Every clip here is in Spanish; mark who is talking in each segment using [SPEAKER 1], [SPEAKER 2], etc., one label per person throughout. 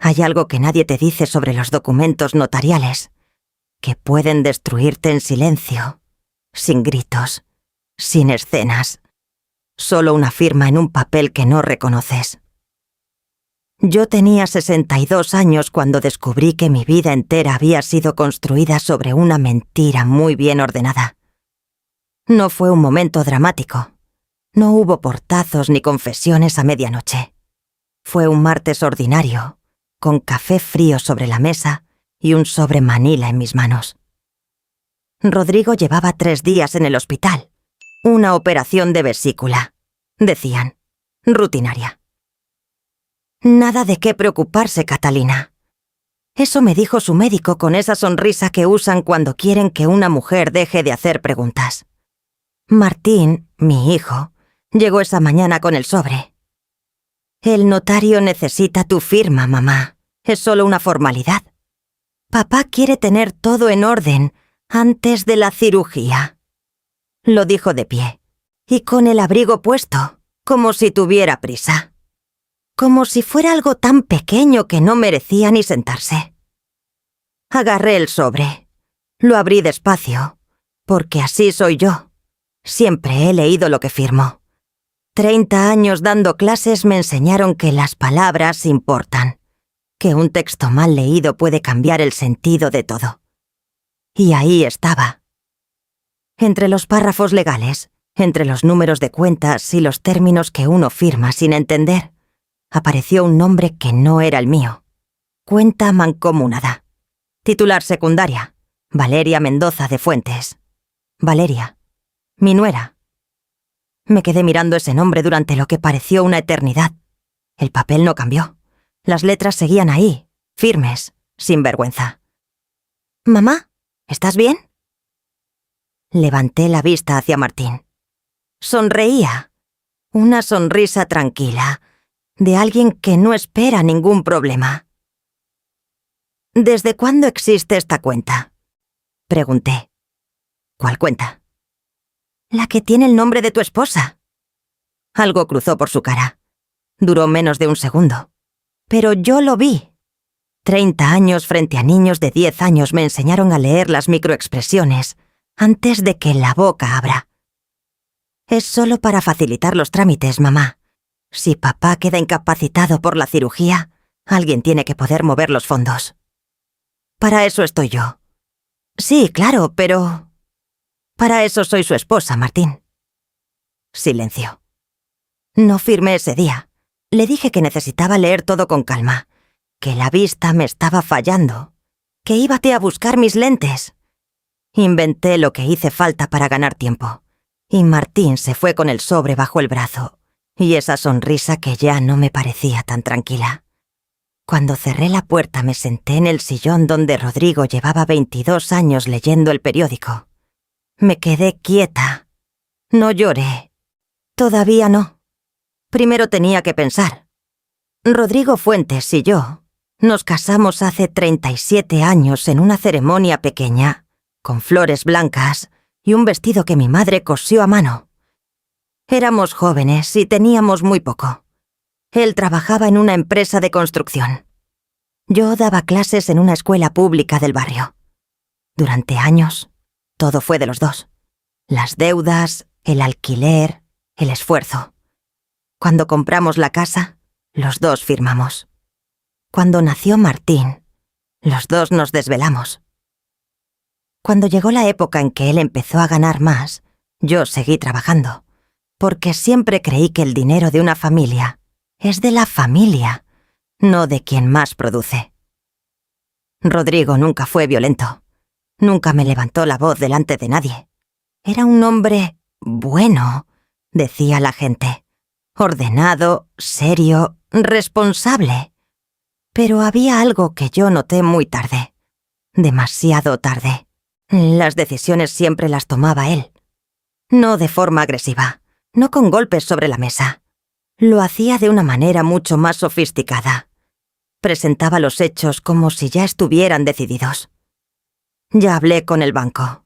[SPEAKER 1] Hay algo que nadie te dice sobre los documentos notariales, que pueden destruirte en silencio, sin gritos, sin escenas. Solo una firma en un papel que no reconoces. Yo tenía 62 años cuando descubrí que mi vida entera había sido construida sobre una mentira muy bien ordenada. No fue un momento dramático. No hubo portazos ni confesiones a medianoche. Fue un martes ordinario, con café frío sobre la mesa y un sobre Manila en mis manos. Rodrigo llevaba 3 días en el hospital. Una operación de vesícula, decían, rutinaria. Nada de qué preocuparse, Catalina. Eso me dijo su médico con esa sonrisa que usan cuando quieren que una mujer deje de hacer preguntas. Martín, mi hijo, llegó esa mañana con el sobre. El notario necesita tu firma, mamá. Es solo una formalidad. Papá quiere tener todo en orden antes de la cirugía. Lo dijo de pie, y con el abrigo puesto, como si tuviera prisa. Como si fuera algo tan pequeño que no merecía ni sentarse. Agarré el sobre. Lo abrí despacio, porque así soy yo. Siempre he leído lo que firmo. 30 años dando clases me enseñaron que las palabras importan, que un texto mal leído puede cambiar el sentido de todo. Y ahí estaba. Entre los párrafos legales, entre los números de cuentas y los términos que uno firma sin entender, apareció un nombre que no era el mío. Cuenta mancomunada. Titular secundaria, Valeria Mendoza de Fuentes. Valeria, mi nuera. Me quedé mirando ese nombre durante lo que pareció una eternidad. El papel no cambió. Las letras seguían ahí, firmes, sin vergüenza. «Mamá, ¿estás bien?» Levanté la vista hacia Martín. Sonreía. Una sonrisa tranquila, de alguien que no espera ningún problema. «¿Desde cuándo existe esta cuenta?», pregunté. «¿Cuál cuenta?» «La que tiene el nombre de tu esposa». Algo cruzó por su cara. Duró menos de un segundo. Pero yo lo vi. 30 años frente a niños de 10 años me enseñaron a leer las microexpresiones antes de que la boca abra. «Es solo para facilitar los trámites, mamá. Si papá queda incapacitado por la cirugía, alguien tiene que poder mover los fondos. Para eso estoy yo». «Sí, claro, pero...» «Para eso soy su esposa, Martín». Silencio. No firmé ese día. Le dije que necesitaba leer todo con calma, que la vista me estaba fallando, que íbate a buscar mis lentes. Inventé lo que hice falta para ganar tiempo, y Martín se fue con el sobre bajo el brazo, y esa sonrisa que ya no me parecía tan tranquila. Cuando cerré la puerta me senté en el sillón donde Rodrigo llevaba 22 años leyendo el periódico. Me quedé quieta. No lloré. Todavía no. Primero tenía que pensar. Rodrigo Fuentes y yo nos casamos hace 37 años en una ceremonia pequeña, con flores blancas y un vestido que mi madre cosió a mano. Éramos jóvenes y teníamos muy poco. Él trabajaba en una empresa de construcción. Yo daba clases en una escuela pública del barrio. Durante años, todo fue de los dos. Las deudas, el alquiler, el esfuerzo. Cuando compramos la casa, los dos firmamos. Cuando nació Martín, los dos nos desvelamos. Cuando llegó la época en que él empezó a ganar más, yo seguí trabajando, porque siempre creí que el dinero de una familia es de la familia, no de quien más produce. Rodrigo nunca fue violento. Nunca me levantó la voz delante de nadie. Era un hombre bueno, decía la gente. Ordenado, serio, responsable. Pero había algo que yo noté muy tarde. Demasiado tarde. Las decisiones siempre las tomaba él. No de forma agresiva, no con golpes sobre la mesa. Lo hacía de una manera mucho más sofisticada. Presentaba los hechos como si ya estuvieran decididos. Ya hablé con el banco.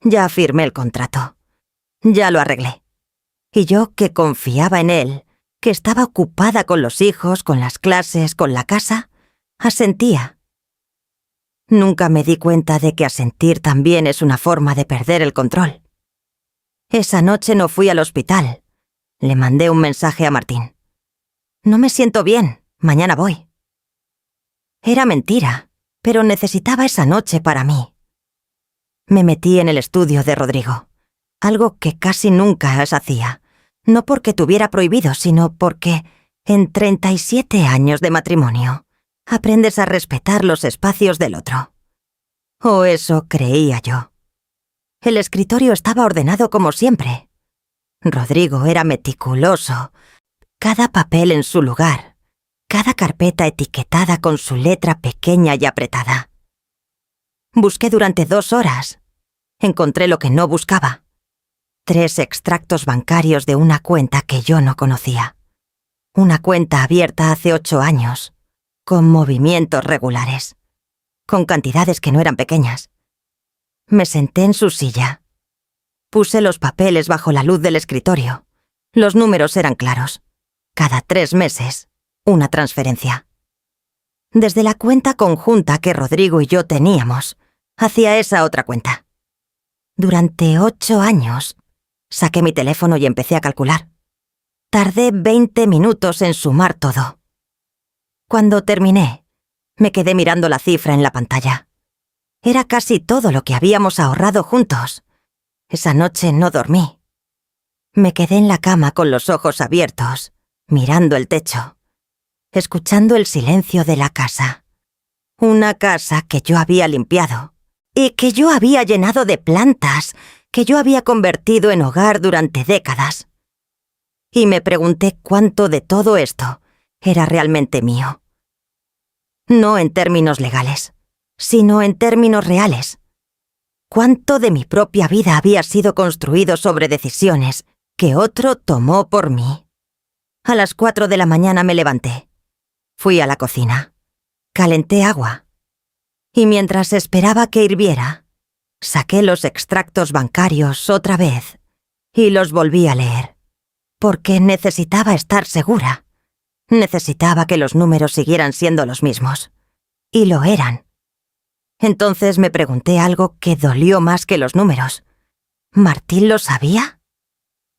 [SPEAKER 1] Ya firmé el contrato. Ya lo arreglé. Y yo, que confiaba en él, que estaba ocupada con los hijos, con las clases, con la casa, Asentía. Nunca me di cuenta de que asentir también es una forma de perder el control. Esa noche no fui al hospital. Le mandé un mensaje a Martín. No me siento bien, mañana voy. Era mentira, pero necesitaba esa noche para mí. Me metí en el estudio de Rodrigo, algo que casi nunca hacía, no porque tuviera prohibido, sino porque, en 37 años de matrimonio, aprendes a respetar los espacios del otro. O eso creía yo. El escritorio estaba ordenado como siempre. Rodrigo era meticuloso, cada papel en su lugar, cada carpeta etiquetada con su letra pequeña y apretada. Busqué durante 2 horas. Encontré lo que no buscaba. 3 extractos bancarios de una cuenta que yo no conocía. Una cuenta abierta hace 8 años, con movimientos regulares, con cantidades que no eran pequeñas. Me senté en su silla. Puse los papeles bajo la luz del escritorio. Los números eran claros. Cada 3 meses, una transferencia. Desde la cuenta conjunta que Rodrigo y yo teníamos, hacia esa otra cuenta. Durante 8 años, saqué mi teléfono y empecé a calcular. Tardé 20 minutos en sumar todo. Cuando terminé, me quedé mirando la cifra en la pantalla. Era casi todo lo que habíamos ahorrado juntos. Esa noche no dormí. Me quedé en la cama con los ojos abiertos, mirando el techo, escuchando el silencio de la casa. Una casa que yo había limpiado y que yo había llenado de plantas, que yo había convertido en hogar durante décadas. Y me pregunté cuánto de todo esto era realmente mío. No en términos legales, sino en términos reales. ¿Cuánto de mi propia vida había sido construido sobre decisiones que otro tomó por mí? A las 4 de la mañana me levanté. Fui a la cocina. Calenté agua. Y mientras esperaba que hirviera, saqué los extractos bancarios otra vez y los volví a leer. Porque necesitaba estar segura. Necesitaba que los números siguieran siendo los mismos. Y lo eran. Entonces me pregunté algo que dolió más que los números. ¿Martín lo sabía?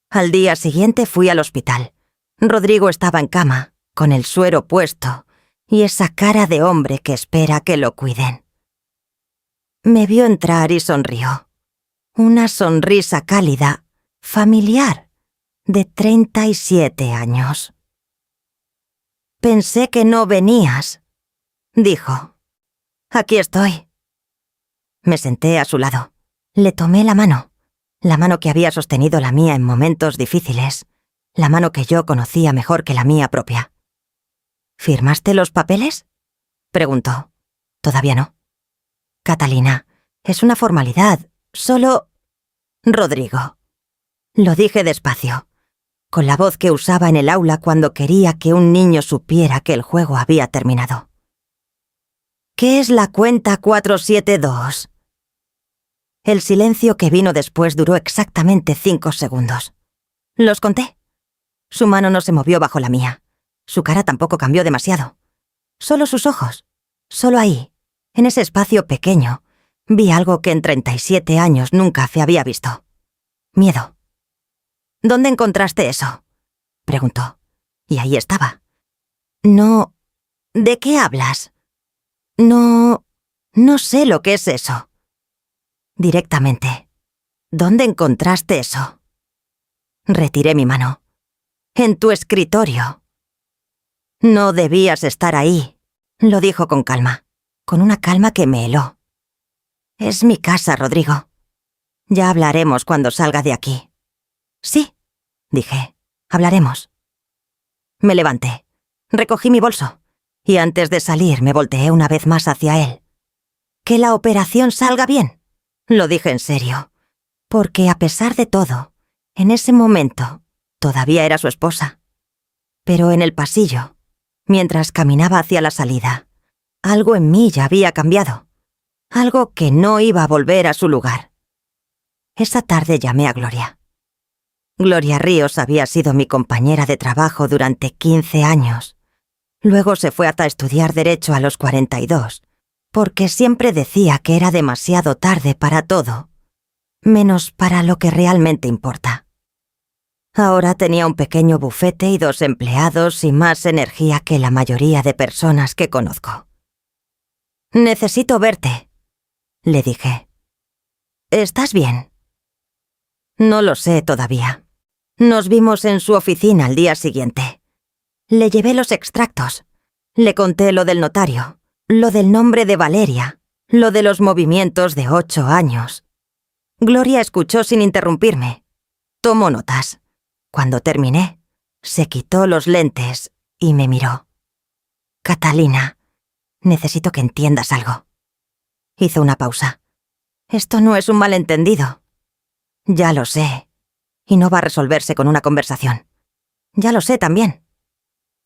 [SPEAKER 1] Al día siguiente fui al hospital. Rodrigo estaba en cama, con el suero puesto, y esa cara de hombre que espera que lo cuiden. Me vio entrar y sonrió. Una sonrisa cálida, familiar, de 37 años. Pensé que no venías, dijo. Aquí estoy. Me senté a su lado. Le tomé la mano que había sostenido la mía en momentos difíciles, la mano que yo conocía mejor que la mía propia. ¿Firmaste los papeles?, preguntó. Todavía no. Catalina, es una formalidad, solo... Rodrigo. Lo dije despacio, con la voz que usaba en el aula cuando quería que un niño supiera que el juego había terminado. ¿Qué es la cuenta 472? El silencio que vino después duró exactamente 5 segundos. Los conté. Su mano no se movió bajo la mía. Su cara tampoco cambió demasiado. Solo sus ojos. Solo ahí, en ese espacio pequeño, vi algo que en 37 años nunca se había visto. Miedo. ¿Dónde encontraste eso?, preguntó. Y ahí estaba. No... ¿De qué hablas? No sé lo que es eso. Directamente. ¿Dónde encontraste eso? Retiré mi mano. En tu escritorio. No debías estar ahí, lo dijo con calma, con una calma que me heló. Es mi casa, Rodrigo. Ya hablaremos cuando salga de aquí. Sí, dije, hablaremos. Me levanté, recogí mi bolso, y antes de salir me volteé una vez más hacia él. Que la operación salga bien. Lo dije en serio, porque a pesar de todo, en ese momento, todavía era su esposa. Pero en el pasillo, mientras caminaba hacia la salida, algo en mí ya había cambiado, algo que no iba a volver a su lugar. Esa tarde llamé a Gloria. Gloria Ríos había sido mi compañera de trabajo durante 15 años. Luego se fue hasta estudiar Derecho a los 42, porque siempre decía que era demasiado tarde para todo, menos para lo que realmente importa. Ahora tenía un pequeño bufete y 2 empleados y más energía que la mayoría de personas que conozco. «Necesito verte», le dije. «¿Estás bien?» «No lo sé todavía. Nos vimos en su oficina al día siguiente. Le llevé los extractos. Le conté lo del notario, lo del nombre de Valeria, lo de los movimientos de 8 años. Gloria escuchó sin interrumpirme. Tomó notas. Cuando terminé, se quitó los lentes y me miró. «Catalina, necesito que entiendas algo». Hizo una pausa. «Esto no es un malentendido». «Ya lo sé. Y no va a resolverse con una conversación». «Ya lo sé también».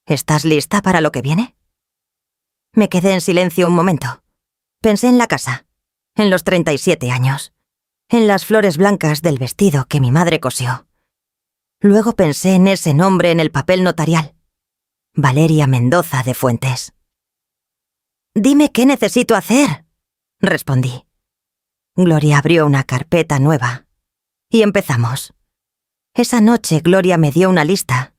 [SPEAKER 1] «¿Estás lista para lo que viene?» Me quedé en silencio un momento. Pensé en la casa, en los 37 años, en las flores blancas del vestido que mi madre cosió. Luego pensé en ese nombre en el papel notarial. Valeria Mendoza de Fuentes. «Dime qué necesito hacer», respondí. Gloria abrió una carpeta nueva. Y empezamos. Esa noche Gloria me dio una lista.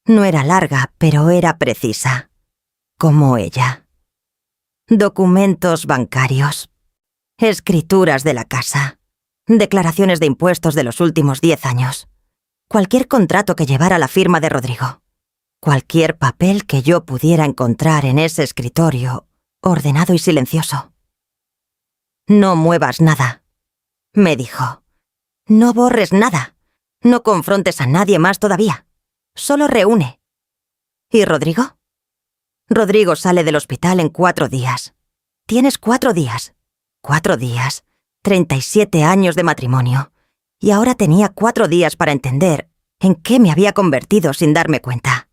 [SPEAKER 1] No era larga, pero era precisa. Como ella. Documentos bancarios. Escrituras de la casa. Declaraciones de impuestos de los últimos 10 años. Cualquier contrato que llevara la firma de Rodrigo. Cualquier papel que yo pudiera encontrar en ese escritorio, ordenado y silencioso. «No muevas nada», me dijo. «No borres nada. No confrontes a nadie más todavía. Solo reúne». «¿Y Rodrigo?» «Rodrigo sale del hospital en 4 días. Tienes 4 días. 4 días. 37 años de matrimonio. Y ahora tenía 4 días para entender en qué me había convertido sin darme cuenta».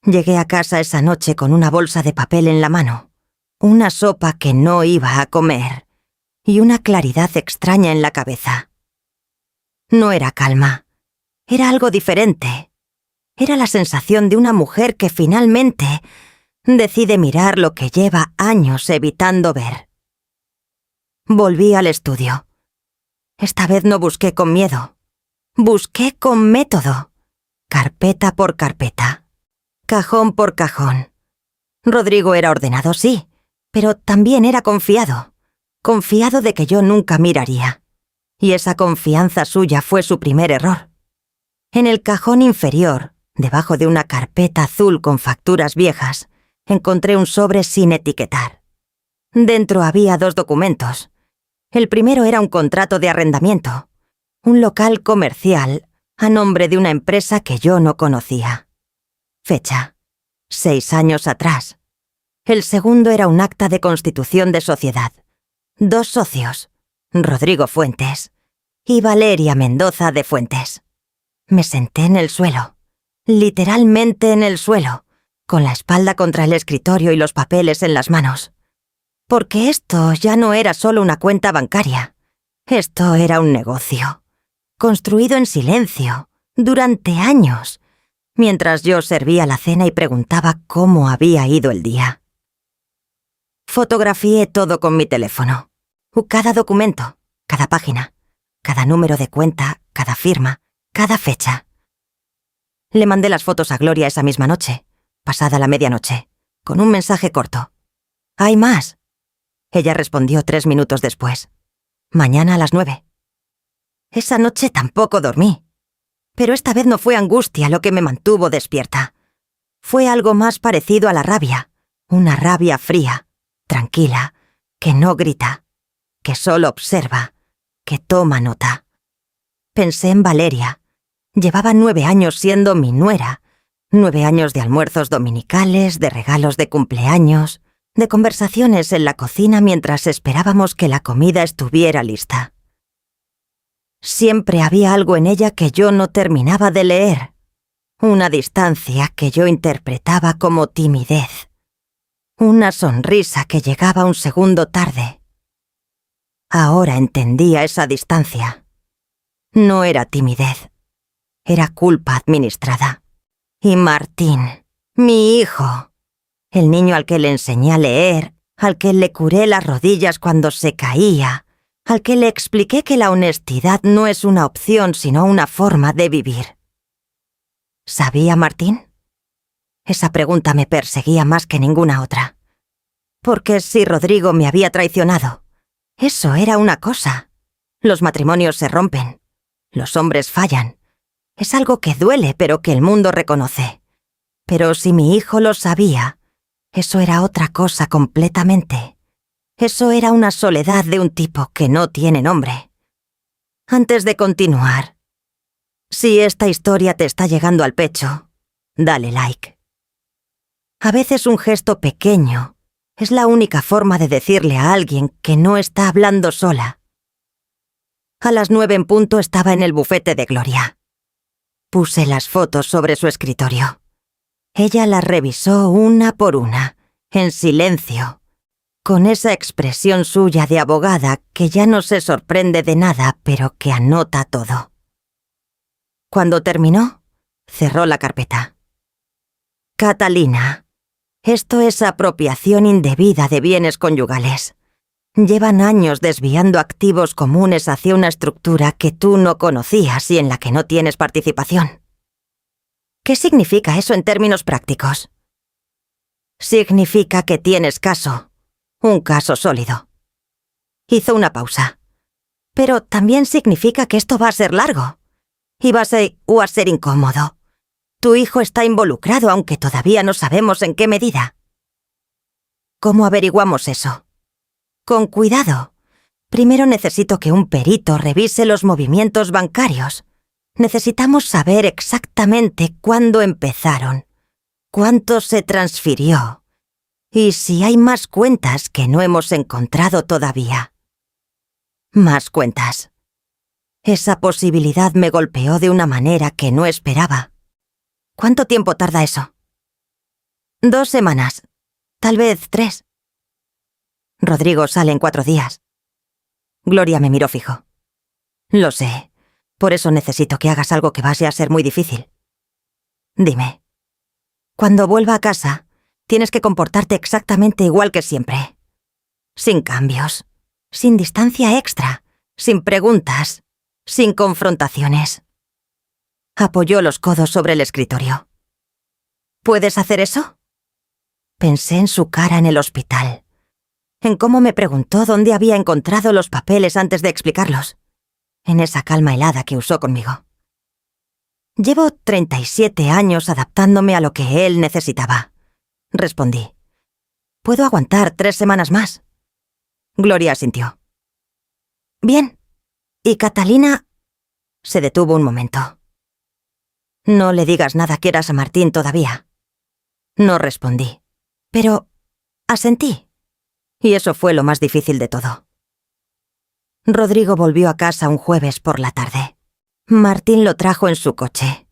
[SPEAKER 1] Llegué a casa esa noche con una bolsa de papel en la mano, una sopa que no iba a comer y una claridad extraña en la cabeza. No era calma, era algo diferente. Era la sensación de una mujer que finalmente decide mirar lo que lleva años evitando ver. Volví al estudio. Esta vez no busqué con miedo. Busqué con método. Carpeta por carpeta. Cajón por cajón. Rodrigo era ordenado, sí, pero también era confiado. Confiado de que yo nunca miraría. Y esa confianza suya fue su primer error. En el cajón inferior, debajo de una carpeta azul con facturas viejas, encontré un sobre sin etiquetar. Dentro había 2 documentos. El primero era un contrato de arrendamiento, un local comercial a nombre de una empresa que yo no conocía. Fecha: 6 años atrás. El segundo era un acta de constitución de sociedad. 2 socios, Rodrigo Fuentes y Valeria Mendoza de Fuentes. Me senté en el suelo, literalmente en el suelo, con la espalda contra el escritorio y los papeles en las manos. Porque esto ya no era solo una cuenta bancaria. Esto era un negocio, construido en silencio, durante años, mientras yo servía la cena y preguntaba cómo había ido el día. Fotografié todo con mi teléfono. Cada documento, cada página, cada número de cuenta, cada firma, cada fecha. Le mandé las fotos a Gloria esa misma noche, pasada la medianoche, con un mensaje corto. «¿Hay más?». Ella respondió 3 minutos después. «Mañana a las 9». Esa noche tampoco dormí. Pero esta vez no fue angustia lo que me mantuvo despierta. Fue algo más parecido a la rabia, una rabia fría, tranquila, que no grita, que solo observa, que toma nota. Pensé en Valeria. Llevaba 9 años siendo mi nuera, 9 años de almuerzos dominicales, de regalos de cumpleaños, de conversaciones en la cocina mientras esperábamos que la comida estuviera lista. Siempre había algo en ella que yo no terminaba de leer, una distancia que yo interpretaba como timidez, una sonrisa que llegaba un segundo tarde. Ahora entendía esa distancia. No era timidez, era culpa administrada. Y Martín, mi hijo, El niño al que le enseñé a leer, al que le curé las rodillas cuando se caía, al que le expliqué que la honestidad no es una opción sino una forma de vivir. ¿Sabía Martín? Esa pregunta me perseguía más que ninguna otra. Porque si Rodrigo me había traicionado, eso era una cosa. Los matrimonios se rompen. Los hombres fallan. Es algo que duele, pero que el mundo reconoce. Pero si mi hijo lo sabía, eso era otra cosa completamente. Eso era una soledad de un tipo que no tiene nombre. Antes de continuar, si esta historia te está llegando al pecho, dale like. A veces un gesto pequeño es la única forma de decirle a alguien que no está hablando sola. A las 9 en punto estaba en el bufete de Gloria. Puse las fotos sobre su escritorio. Ella las revisó una por una, en silencio, con esa expresión suya de abogada que ya no se sorprende de nada, pero que anota todo. Cuando terminó, cerró la carpeta. Catalina, esto es apropiación indebida de bienes conyugales. Llevan años desviando activos comunes hacia una estructura que tú no conocías y en la que no tienes participación. ¿Qué significa eso en términos prácticos? Significa que tienes caso, un caso sólido. Hizo una pausa. Pero también significa que esto va a ser largo. Y va a ser incómodo. Tu hijo está involucrado, aunque todavía no sabemos en qué medida. ¿Cómo averiguamos eso? Con cuidado. Primero necesito que un perito revise los movimientos bancarios. Necesitamos saber exactamente cuándo empezaron, cuánto se transfirió y si hay más cuentas que no hemos encontrado todavía. Más cuentas. Esa posibilidad me golpeó de una manera que no esperaba. ¿Cuánto tiempo tarda eso? 2 semanas, tal vez 3. Rodrigo sale en 4 días. Gloria me miró fijo. Lo sé. Por eso necesito que hagas algo que vaya a ser muy difícil. Dime. Cuando vuelva a casa, tienes que comportarte exactamente igual que siempre. Sin cambios, sin distancia extra, sin preguntas, sin confrontaciones. Apoyó los codos sobre el escritorio. ¿Puedes hacer eso? Pensé en su cara en el hospital, en cómo me preguntó dónde había encontrado los papeles antes de explicarlos, en esa calma helada que usó conmigo. Llevo 37 años adaptándome a lo que él necesitaba, respondí. Puedo aguantar 3 semanas más. Gloria asintió. Bien. ¿Y Catalina? Se detuvo un momento. No le digas nada quieras a Martín todavía. No respondí, pero asentí. Y eso fue lo más difícil de todo. Rodrigo volvió a casa un jueves por la tarde. Martín lo trajo en su coche.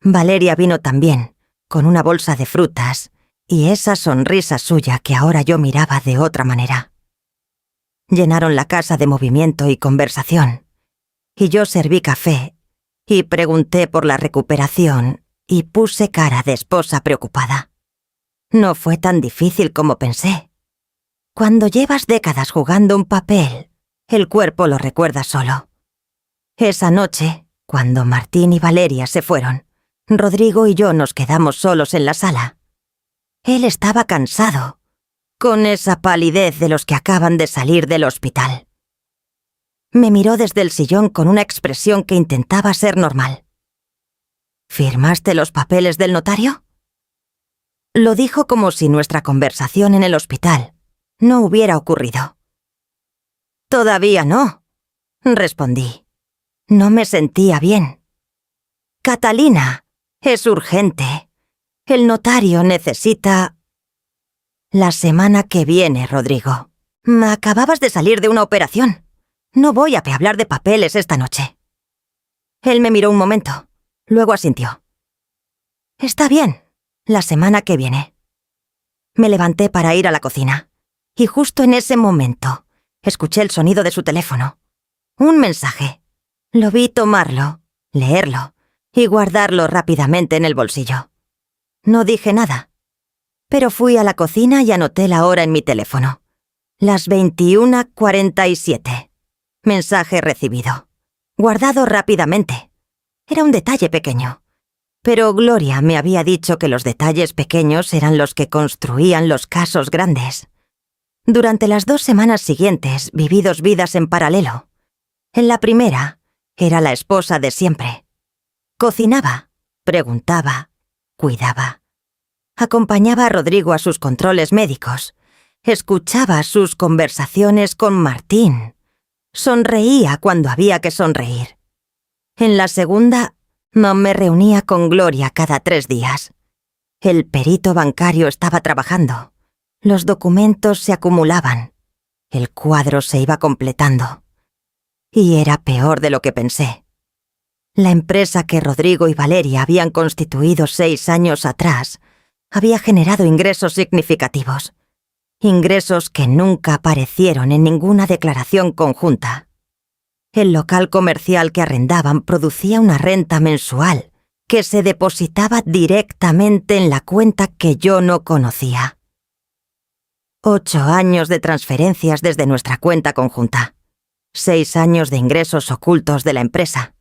[SPEAKER 1] Valeria vino también, con una bolsa de frutas y esa sonrisa suya que ahora yo miraba de otra manera. Llenaron la casa de movimiento y conversación, y yo serví café y pregunté por la recuperación y puse cara de esposa preocupada. No fue tan difícil como pensé. Cuando llevas décadas jugando un papel, el cuerpo lo recuerda solo. Esa noche, cuando Martín y Valeria se fueron, Rodrigo y yo nos quedamos solos en la sala. Él estaba cansado, con esa palidez de los que acaban de salir del hospital. Me miró desde el sillón con una expresión que intentaba ser normal. ¿Firmaste los papeles del notario? Lo dijo como si nuestra conversación en el hospital no hubiera ocurrido. Todavía no, respondí. No me sentía bien. Catalina, es urgente. El notario necesita... La semana que viene, Rodrigo. Acababas de salir de una operación. No voy a hablar de papeles esta noche. Él me miró un momento, luego asintió. Está bien, la semana que viene. Me levanté para ir a la cocina, y justo en ese momento escuché el sonido de su teléfono. Un mensaje. Lo vi tomarlo, leerlo y guardarlo rápidamente en el bolsillo. No dije nada. Pero fui a la cocina y anoté la hora en mi teléfono. Las 21:47. Mensaje recibido. Guardado rápidamente. Era un detalle pequeño. Pero Gloria me había dicho que los detalles pequeños eran los que construían los casos grandes. Durante las 2 semanas siguientes viví 2 vidas en paralelo. En la primera, era la esposa de siempre. Cocinaba, preguntaba, cuidaba. Acompañaba a Rodrigo a sus controles médicos. Escuchaba sus conversaciones con Martín. Sonreía cuando había que sonreír. En la segunda, no me reunía con Gloria cada 3 días. El perito bancario estaba trabajando. Los documentos se acumulaban. El cuadro se iba completando. Y era peor de lo que pensé. La empresa que Rodrigo y Valeria habían constituido 6 años atrás había generado ingresos significativos. Ingresos que nunca aparecieron en ninguna declaración conjunta. El local comercial que arrendaban producía una renta mensual que se depositaba directamente en la cuenta que yo no conocía. 8 años de transferencias desde nuestra cuenta conjunta. 6 años de ingresos ocultos de la empresa.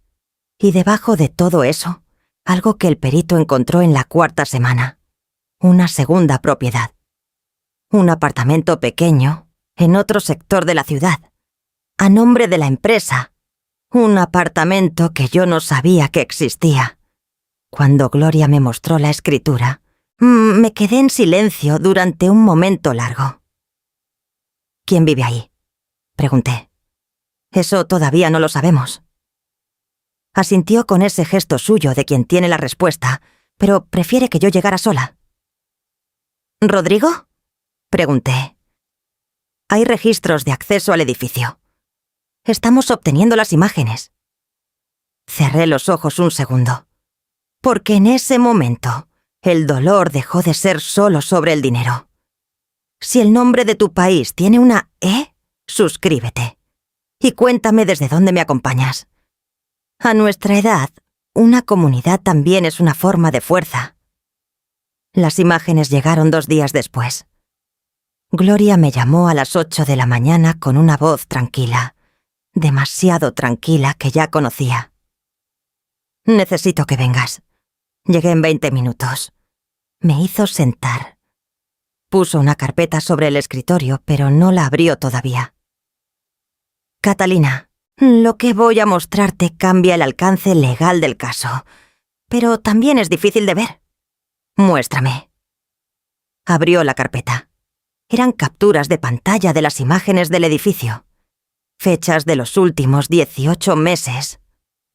[SPEAKER 1] Y debajo de todo eso, algo que el perito encontró en la 4ª semana. Una segunda propiedad. Un apartamento pequeño, en otro sector de la ciudad, a nombre de la empresa. Un apartamento que yo no sabía que existía. Cuando Gloria me mostró la escritura, me quedé en silencio durante un momento largo. ¿Quién vive ahí?, pregunté. Eso todavía no lo sabemos. Asintió con ese gesto suyo de quien tiene la respuesta, pero prefiere que yo llegara sola. ¿Rodrigo?, pregunté. Hay registros de acceso al edificio. Estamos obteniendo las imágenes. Cerré los ojos un segundo, porque en ese momento el dolor dejó de ser solo sobre el dinero. Si el nombre de tu país tiene una E, suscríbete. Y cuéntame desde dónde me acompañas. A nuestra edad, una comunidad también es una forma de fuerza. Las imágenes llegaron 2 días después. Gloria me llamó a las 8 de la mañana con una voz tranquila, demasiado tranquila que ya conocía. Necesito que vengas. Llegué en 20 minutos. Me hizo sentar. Puso una carpeta sobre el escritorio, pero no la abrió todavía. Catalina, lo que voy a mostrarte cambia el alcance legal del caso, pero también es difícil de ver. Muéstrame. Abrió la carpeta. Eran capturas de pantalla de las imágenes del edificio. Fechas de los últimos 18 meses.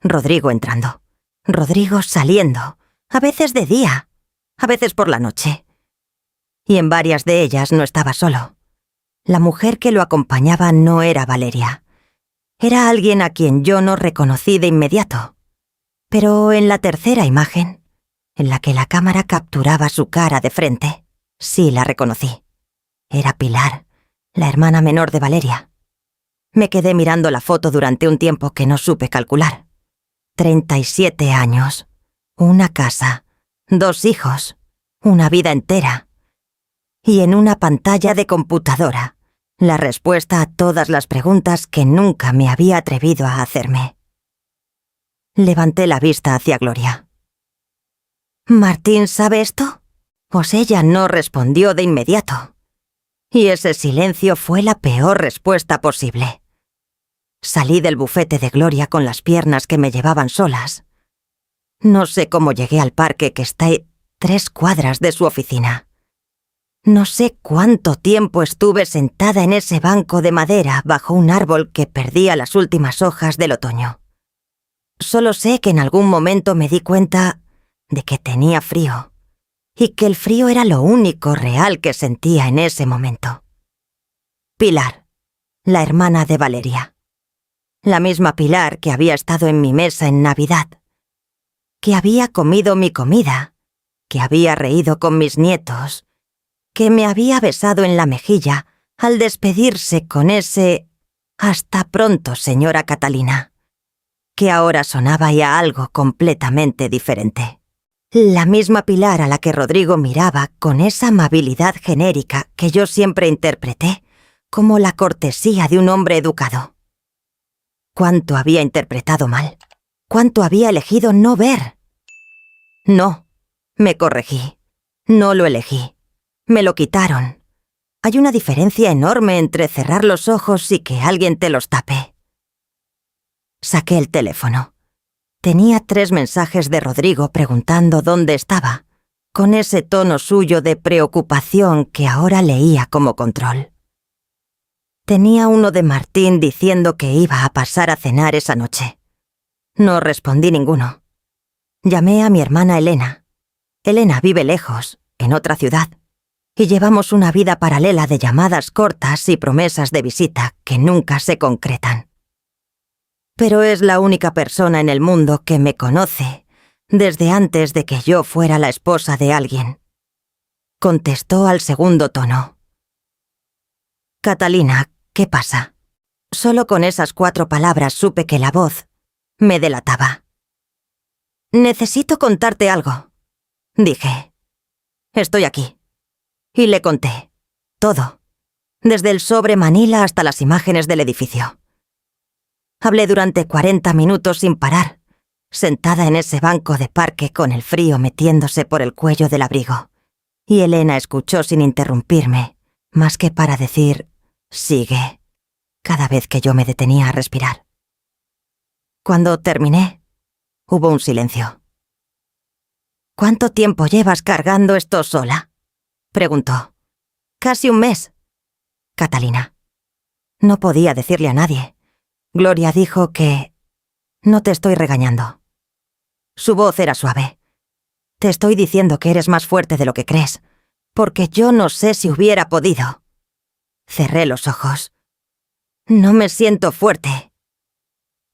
[SPEAKER 1] Rodrigo entrando. Rodrigo saliendo. A veces de día. A veces por la noche. Y en varias de ellas no estaba solo. La mujer que lo acompañaba no era Valeria. Era alguien a quien yo no reconocí de inmediato. Pero en la tercera imagen, en la que la cámara capturaba su cara de frente, sí la reconocí. Era Pilar, la hermana menor de Valeria. Me quedé mirando la foto durante un tiempo que no supe calcular. 37 años, una casa, 2 hijos, una vida entera. Y en una pantalla de computadora, la respuesta a todas las preguntas que nunca me había atrevido a hacerme. Levanté la vista hacia Gloria. ¿Martín sabe esto? Pues ella no respondió de inmediato. Y ese silencio fue la peor respuesta posible. Salí del bufete de Gloria con las piernas que me llevaban solas. No sé cómo llegué al parque que está a 3 cuadras de su oficina. No sé cuánto tiempo estuve sentada en ese banco de madera bajo un árbol que perdía las últimas hojas del otoño. Solo sé que en algún momento me di cuenta de que tenía frío, y que el frío era lo único real que sentía en ese momento. Pilar, la hermana de Valeria. La misma Pilar que había estado en mi mesa en Navidad, que había comido mi comida, que había reído con mis nietos, que me había besado en la mejilla al despedirse con ese «Hasta pronto, señora Catalina», que ahora sonaba ya algo completamente diferente. La misma Pilar a la que Rodrigo miraba con esa amabilidad genérica que yo siempre interpreté como la cortesía de un hombre educado. ¿Cuánto había interpretado mal? ¿Cuánto había elegido no ver? No, me corregí. No lo elegí. Me lo quitaron. Hay una diferencia enorme entre cerrar los ojos y que alguien te los tape. Saqué el teléfono. Tenía 3 mensajes de Rodrigo preguntando dónde estaba, con ese tono suyo de preocupación que ahora leía como control. Tenía uno de Martín diciendo que iba a pasar a cenar esa noche. No respondí ninguno. Llamé a mi hermana Elena. Elena vive lejos, en otra ciudad, y llevamos una vida paralela de llamadas cortas y promesas de visita que nunca se concretan. Pero es la única persona en el mundo que me conoce desde antes de que yo fuera la esposa de alguien. Contestó al segundo tono. Catalina, ¿qué pasa? Solo con esas 4 palabras supe que la voz me delataba. Necesito contarte algo, dije. Estoy aquí. Y le conté. Todo. Desde el sobre Manila hasta las imágenes del edificio. Hablé durante 40 minutos sin parar, sentada en ese banco de parque con el frío metiéndose por el cuello del abrigo. Y Elena escuchó sin interrumpirme, más que para decir, sigue, cada vez que yo me detenía a respirar. Cuando terminé, hubo un silencio. ¿Cuánto tiempo llevas cargando esto sola? Preguntó. Casi 1 mes. Catalina. No podía decirle a nadie. Gloria dijo que... No te estoy regañando. Su voz era suave. Te estoy diciendo que eres más fuerte de lo que crees, porque yo no sé si hubiera podido. Cerré los ojos. No me siento fuerte.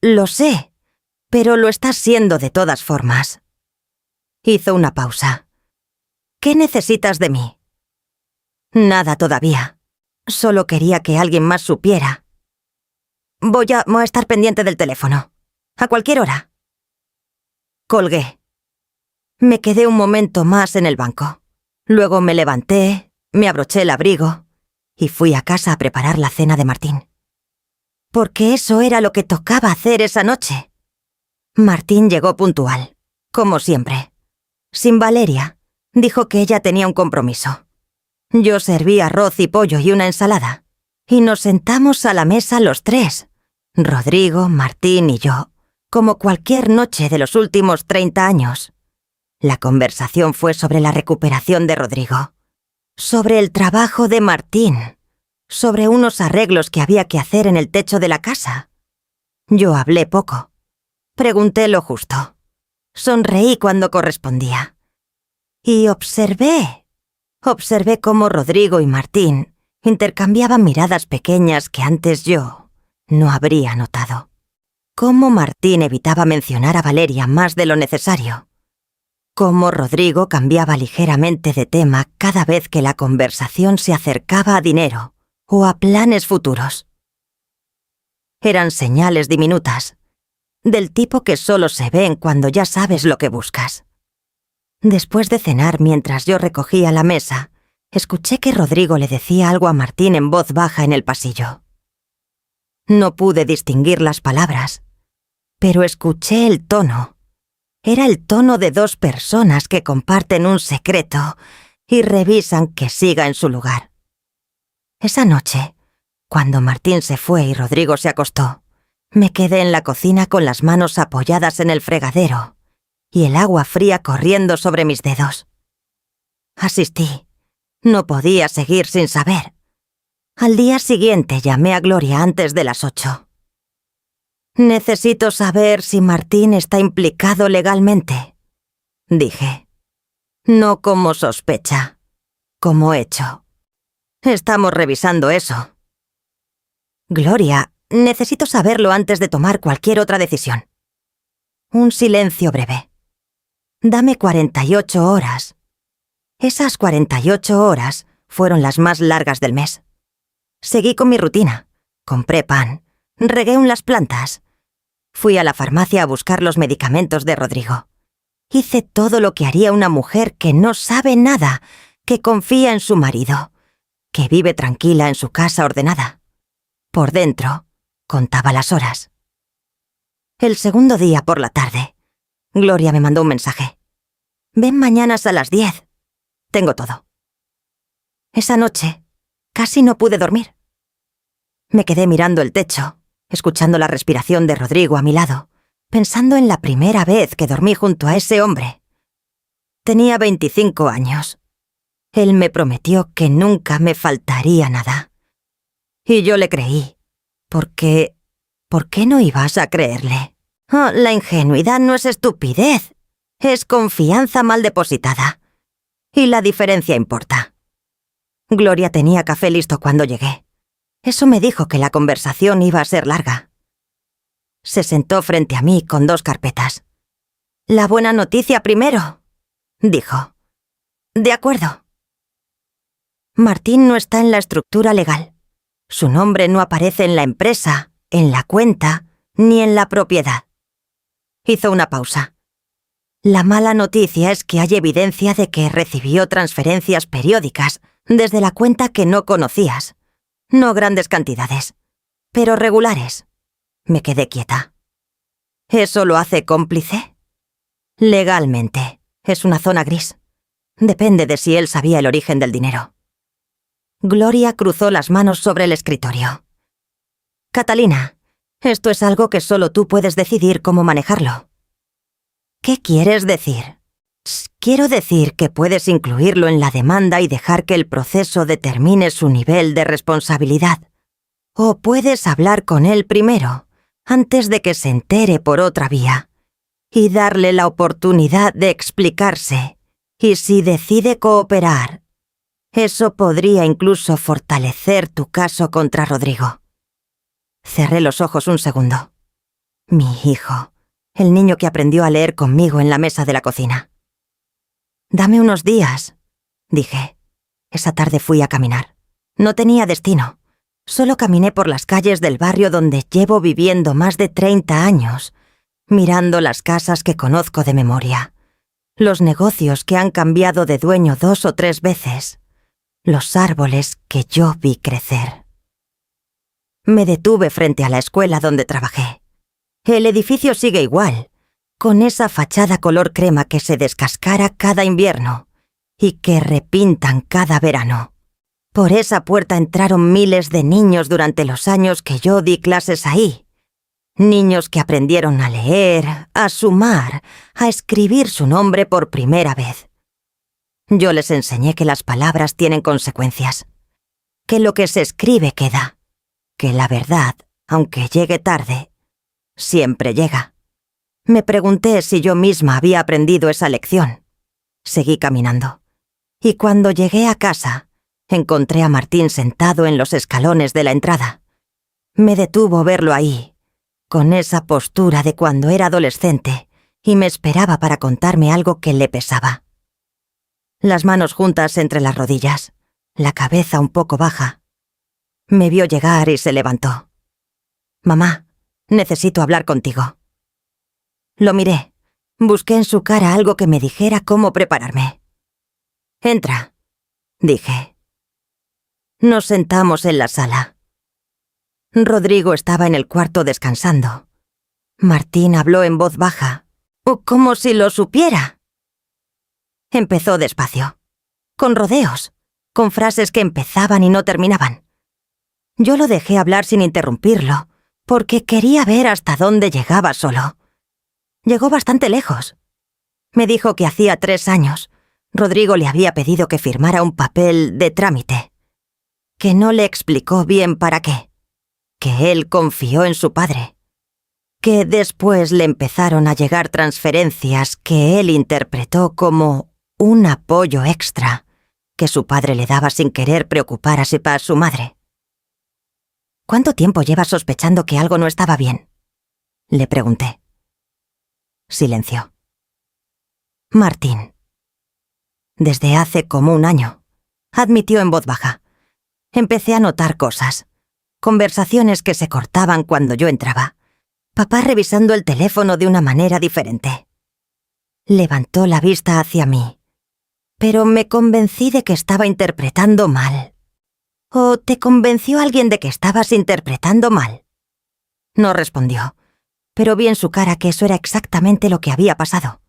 [SPEAKER 1] Lo sé, pero lo estás siendo de todas formas. Hizo una pausa. ¿Qué necesitas de mí? Nada todavía. Solo quería que alguien más supiera. Voy a estar pendiente del teléfono. A cualquier hora. Colgué. Me quedé un momento más en el banco. Luego me levanté, me abroché el abrigo y fui a casa a preparar la cena de Martín. Porque eso era lo que tocaba hacer esa noche. Martín llegó puntual, como siempre. Sin Valeria, dijo que ella tenía un compromiso. Yo serví arroz y pollo y una ensalada. Y nos sentamos a la mesa los 3, Rodrigo, Martín y yo, como cualquier noche de los últimos 30 años. La conversación fue sobre la recuperación de Rodrigo, sobre el trabajo de Martín, sobre unos arreglos que había que hacer en el techo de la casa. Yo hablé poco. Pregunté lo justo. Sonreí cuando correspondía. Y observé cómo Rodrigo y Martín intercambiaban miradas pequeñas que antes yo no habría notado. Cómo Martín evitaba mencionar a Valeria más de lo necesario. Cómo Rodrigo cambiaba ligeramente de tema cada vez que la conversación se acercaba a dinero o a planes futuros. Eran señales diminutas, del tipo que solo se ven cuando ya sabes lo que buscas. Después de cenar, mientras yo recogía la mesa, escuché que Rodrigo le decía algo a Martín en voz baja en el pasillo. No pude distinguir las palabras, pero escuché el tono. Era el tono de 2 personas que comparten un secreto y revisan que siga en su lugar. Esa noche, cuando Martín se fue y Rodrigo se acostó, me quedé en la cocina con las manos apoyadas en el fregadero y el agua fría corriendo sobre mis dedos. Asistí. No podía seguir sin saber. Al día siguiente llamé a Gloria antes de las 8. Necesito saber si Martín está implicado legalmente, dije. No como sospecha, como hecho. Estamos revisando eso. Gloria, necesito saberlo antes de tomar cualquier otra decisión. Un silencio breve. Dame 48 horas. Esas 48 horas fueron las más largas del mes. Seguí con mi rutina. Compré pan, regué las plantas. Fui a la farmacia a buscar los medicamentos de Rodrigo. Hice todo lo que haría una mujer que no sabe nada, que confía en su marido, que vive tranquila en su casa ordenada. Por dentro, contaba las horas. El segundo día por la tarde, Gloria me mandó un mensaje. «Ven mañanas a las 10. Tengo todo». Esa noche, casi no pude dormir. Me quedé mirando el techo, escuchando la respiración de Rodrigo a mi lado, pensando en la primera vez que dormí junto a ese hombre. Tenía 25 años. Él me prometió que nunca me faltaría nada. Y yo le creí, porque... ¿por qué no ibas a creerle? Oh, la ingenuidad no es estupidez, es confianza mal depositada. Y la diferencia importa. Gloria tenía café listo cuando llegué. Eso me dijo que la conversación iba a ser larga. Se sentó frente a mí con 2 carpetas. «La buena noticia primero», dijo. «De acuerdo». Martín no está en la estructura legal. Su nombre no aparece en la empresa, en la cuenta, ni en la propiedad. Hizo una pausa. «La mala noticia es que hay evidencia de que recibió transferencias periódicas desde la cuenta que no conocías. No grandes cantidades, pero regulares». Me quedé quieta. ¿Eso lo hace cómplice? Legalmente, es una zona gris. Depende de si él sabía el origen del dinero. Gloria cruzó las manos sobre el escritorio. «Catalina, esto es algo que solo tú puedes decidir cómo manejarlo». «¿Qué quieres decir?» «Quiero decir que puedes incluirlo en la demanda y dejar que el proceso determine su nivel de responsabilidad. O puedes hablar con él primero, antes de que se entere por otra vía, y darle la oportunidad de explicarse. Y si decide cooperar, eso podría incluso fortalecer tu caso contra Rodrigo». Cerré los ojos un segundo. Mi hijo, el niño que aprendió a leer conmigo en la mesa de la cocina. «Dame unos días», dije. Esa tarde fui a caminar. No tenía destino. Solo caminé por las calles del barrio donde llevo viviendo más de 30 años, mirando las casas que conozco de memoria, los negocios que han cambiado de dueño 2 o 3 veces, los árboles que yo vi crecer. Me detuve frente a la escuela donde trabajé. El edificio sigue igual, con esa fachada color crema que se descascara cada invierno y que repintan cada verano. Por esa puerta entraron miles de niños durante los años que yo di clases ahí. Niños que aprendieron a leer, a sumar, a escribir su nombre por primera vez. Yo les enseñé que las palabras tienen consecuencias, que lo que se escribe queda, que la verdad, aunque llegue tarde, siempre llega. Me pregunté si yo misma había aprendido esa lección. Seguí caminando. Y cuando llegué a casa, encontré a Martín sentado en los escalones de la entrada. Me detuvo verlo ahí, con esa postura de cuando era adolescente, y me esperaba para contarme algo que le pesaba. Las manos juntas entre las rodillas, la cabeza un poco baja. Me vio llegar y se levantó. «Mamá, necesito hablar contigo». Lo miré. Busqué en su cara algo que me dijera cómo prepararme. «Entra», dije. Nos sentamos en la sala. Rodrigo estaba en el cuarto descansando. Martín habló en voz baja, como si lo supiera. Empezó despacio, con rodeos, con frases que empezaban y no terminaban. Yo lo dejé hablar sin interrumpirlo, porque quería ver hasta dónde llegaba solo. Llegó bastante lejos. Me dijo que hacía 3 años Rodrigo le había pedido que firmara un papel de trámite, que no le explicó bien para qué, que él confió en su padre, que después le empezaron a llegar transferencias que él interpretó como un apoyo extra que su padre le daba sin querer preocupar a su madre. «¿Cuánto tiempo llevas sospechando que algo no estaba bien?», le pregunté. Silencio. «Martín». «Desde hace como 1 año», admitió en voz baja. Empecé a notar cosas. Conversaciones que se cortaban cuando yo entraba. Papá revisando el teléfono de una manera diferente. Levantó la vista hacia mí, pero me convencí de que estaba interpretando mal. ¿O te convenció alguien de que estabas interpretando mal? No respondió, pero vi en su cara que eso era exactamente lo que había pasado.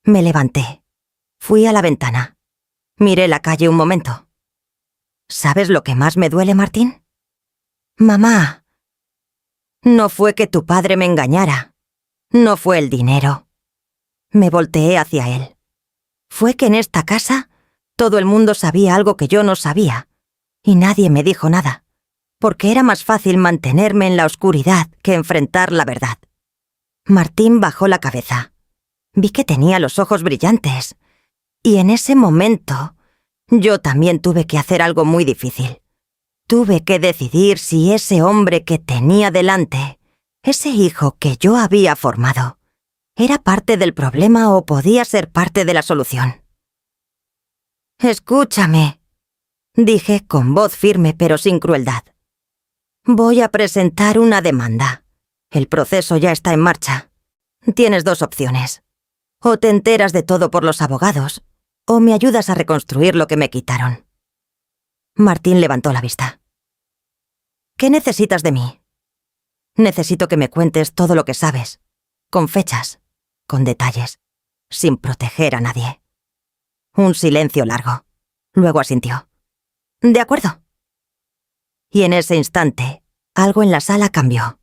[SPEAKER 1] Me levanté. Fui a la ventana. Miré la calle un momento. ¿Sabes lo que más me duele, Martín? Mamá, no fue que tu padre me engañara. No fue el dinero. Me volteé hacia él. Fue que en esta casa todo el mundo sabía algo que yo no sabía, y nadie me dijo nada, porque era más fácil mantenerme en la oscuridad que enfrentar la verdad. Martín bajó la cabeza. Vi que tenía los ojos brillantes, y en ese momento yo también tuve que hacer algo muy difícil. Tuve que decidir si ese hombre que tenía delante, ese hijo que yo había formado, ¿era parte del problema o podía ser parte de la solución? Escúchame, dije con voz firme pero sin crueldad. Voy a presentar una demanda. El proceso ya está en marcha. Tienes dos opciones. O te enteras de todo por los abogados, o me ayudas a reconstruir lo que me quitaron. Martín levantó la vista. ¿Qué necesitas de mí? Necesito que me cuentes todo lo que sabes, con fechas, con detalles, sin proteger a nadie. Un silencio largo. Luego asintió. De acuerdo. Y en ese instante, algo en la sala cambió.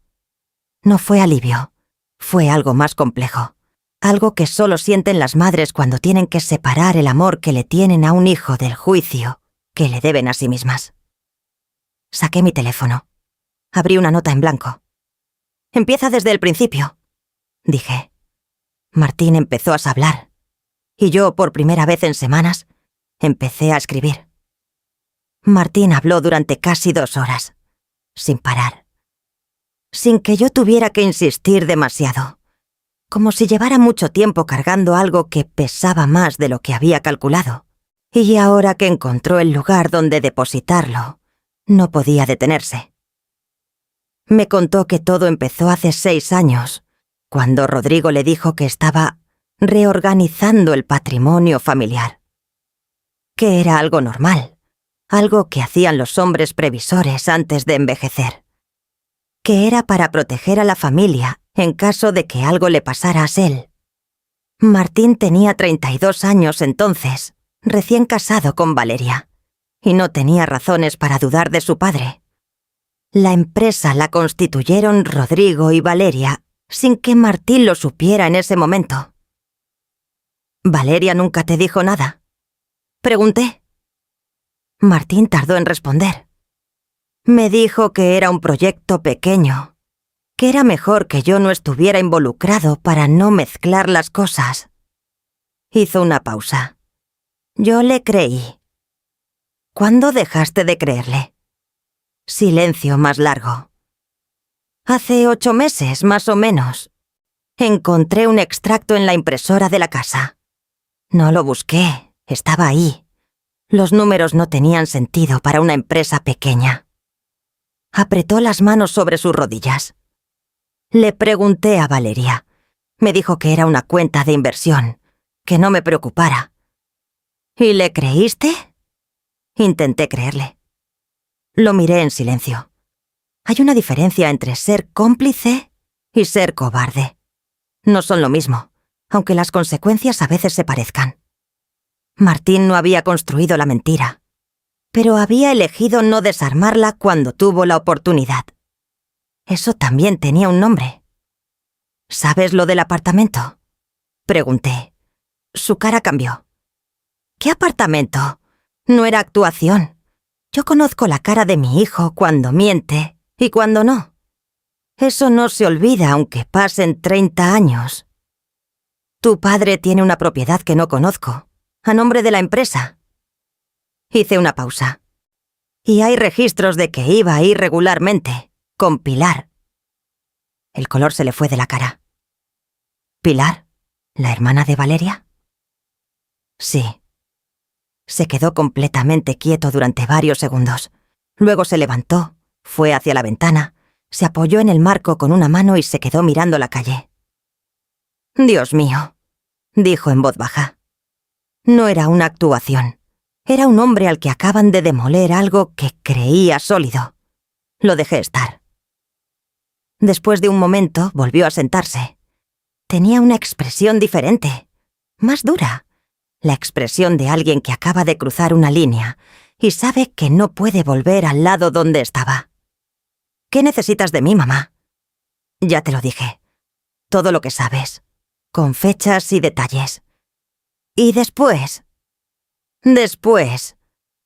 [SPEAKER 1] No fue alivio, fue algo más complejo. Algo que solo sienten las madres cuando tienen que separar el amor que le tienen a un hijo del juicio que le deben a sí mismas. Saqué mi teléfono. Abrí una nota en blanco. Empieza desde el principio, dije. Martín empezó a sablar, y yo, por primera vez en semanas, empecé a escribir. Martín habló durante casi 2 horas, sin parar, sin que yo tuviera que insistir demasiado, como si llevara mucho tiempo cargando algo que pesaba más de lo que había calculado, y ahora que encontró el lugar donde depositarlo, no podía detenerse. Me contó que todo empezó hace 6 años, cuando Rodrigo le dijo que estaba reorganizando el patrimonio familiar. Que era algo normal, algo que hacían los hombres previsores antes de envejecer. Que era para proteger a la familia en caso de que algo le pasara a Sel. Martín tenía 32 años entonces, recién casado con Valeria, y no tenía razones para dudar de su padre. La empresa la constituyeron Rodrigo y Valeria sin que Martín lo supiera en ese momento. ¿Valeria nunca te dijo nada?, pregunté. Martín tardó en responder. Me dijo que era un proyecto pequeño, que era mejor que yo no estuviera involucrado para no mezclar las cosas. Hizo una pausa. Yo le creí. ¿Cuándo dejaste de creerle? Silencio más largo. Hace 8 meses, más o menos. Encontré un extracto en la impresora de la casa. No lo busqué, estaba ahí. Los números no tenían sentido para una empresa pequeña. Apretó las manos sobre sus rodillas. Le pregunté a Valeria. Me dijo que era una cuenta de inversión, que no me preocupara. ¿Y le creíste? Intenté creerle. Lo miré en silencio. Hay una diferencia entre ser cómplice y ser cobarde. No son lo mismo, aunque las consecuencias a veces se parezcan. Martín no había construido la mentira, pero había elegido no desarmarla cuando tuvo la oportunidad. Eso también tenía un nombre. ¿Sabes lo del apartamento?, pregunté. Su cara cambió. ¿Qué apartamento? No era actuación. Yo conozco la cara de mi hijo cuando miente y cuando no. Eso no se olvida aunque pasen 30 años. Tu padre tiene una propiedad que no conozco, a nombre de la empresa. Hice una pausa. Y hay registros de que iba ahí regularmente, con Pilar. El color se le fue de la cara. ¿Pilar? ¿La hermana de Valeria? Sí. Se quedó completamente quieto durante varios segundos. Luego se levantó, fue hacia la ventana, se apoyó en el marco con una mano y se quedó mirando la calle. Dios mío, dijo en voz baja. No era una actuación. Era un hombre al que acaban de demoler algo que creía sólido. Lo dejé estar. Después de un momento, volvió a sentarse. Tenía una expresión diferente, más dura. La expresión de alguien que acaba de cruzar una línea y sabe que no puede volver al lado donde estaba. ¿Qué necesitas de mí, mamá? Ya te lo dije. Todo lo que sabes, con fechas y detalles. Y después,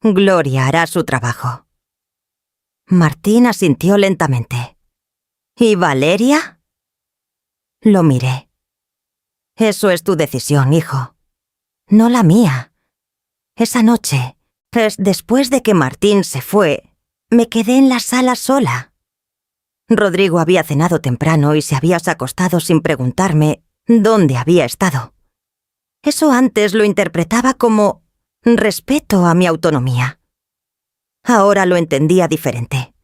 [SPEAKER 1] Gloria hará su trabajo. Martín asintió lentamente. ¿Y Valeria? Lo miré. Eso es tu decisión, hijo. No la mía. Esa noche, después de que Martín se fue, me quedé en la sala sola. Rodrigo había cenado temprano y se había acostado sin preguntarme dónde había estado. Eso antes lo interpretaba como respeto a mi autonomía. Ahora lo entendía diferente.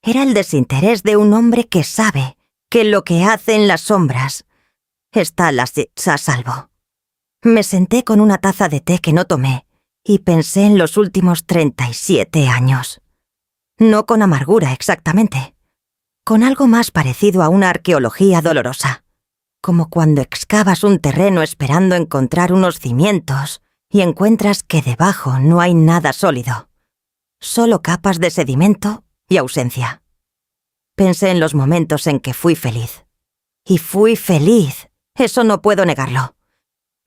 [SPEAKER 1] Era el desinterés de un hombre que sabe que lo que hace en las sombras está a salvo. Me senté con una taza de té que no tomé y pensé en los últimos 37 años. No con amargura exactamente, con algo más parecido a una arqueología dolorosa, como cuando excavas un terreno esperando encontrar unos cimientos y encuentras que debajo no hay nada sólido, solo capas de sedimento y ausencia. Pensé en los momentos en que fui feliz. Y fui feliz, eso no puedo negarlo.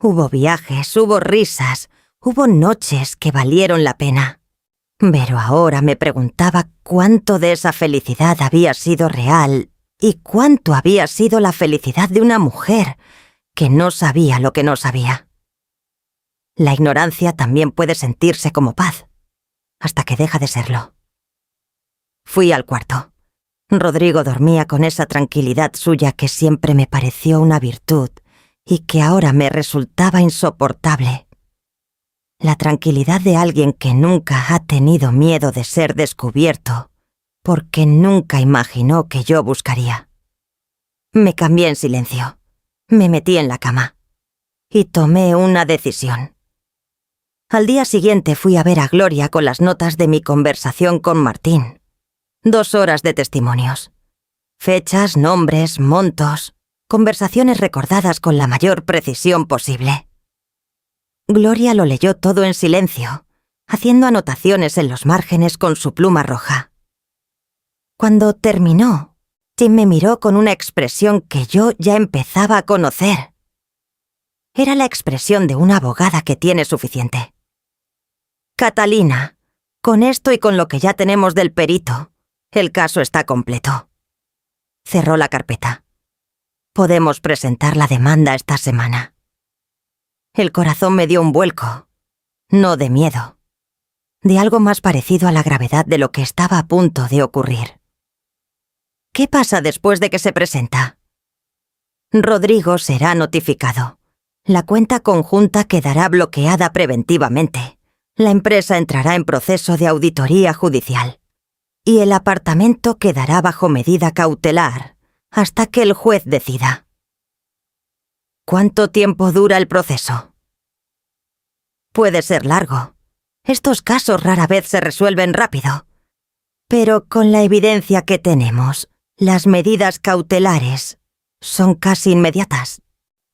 [SPEAKER 1] Hubo viajes, hubo risas, hubo noches que valieron la pena. Pero ahora me preguntaba cuánto de esa felicidad había sido real y cuánto había sido la felicidad de una mujer que no sabía lo que no sabía. La ignorancia también puede sentirse como paz, hasta que deja de serlo. Fui al cuarto. Rodrigo dormía con esa tranquilidad suya que siempre me pareció una virtud y que ahora me resultaba insoportable. La tranquilidad de alguien que nunca ha tenido miedo de ser descubierto, porque nunca imaginó que yo buscaría. Me cambié en silencio, me metí en la cama y tomé una decisión. Al día siguiente fui a ver a Gloria con las notas de mi conversación con Martín. 2 horas de testimonios. Fechas, nombres, montos, conversaciones recordadas con la mayor precisión posible. Gloria lo leyó todo en silencio, haciendo anotaciones en los márgenes con su pluma roja. Cuando terminó, Tim me miró con una expresión que yo ya empezaba a conocer. Era la expresión de una abogada que tiene suficiente. Catalina, con esto y con lo que ya tenemos del perito, el caso está completo. Cerró la carpeta. Podemos presentar la demanda esta semana. El corazón me dio un vuelco, no de miedo, de algo más parecido a la gravedad de lo que estaba a punto de ocurrir. ¿Qué pasa después de que se presenta? Rodrigo será notificado. La cuenta conjunta quedará bloqueada preventivamente. La empresa entrará en proceso de auditoría judicial. Y el apartamento quedará bajo medida cautelar hasta que el juez decida. ¿Cuánto tiempo dura el proceso? Puede ser largo. Estos casos rara vez se resuelven rápido. Pero con la evidencia que tenemos, las medidas cautelares son casi inmediatas,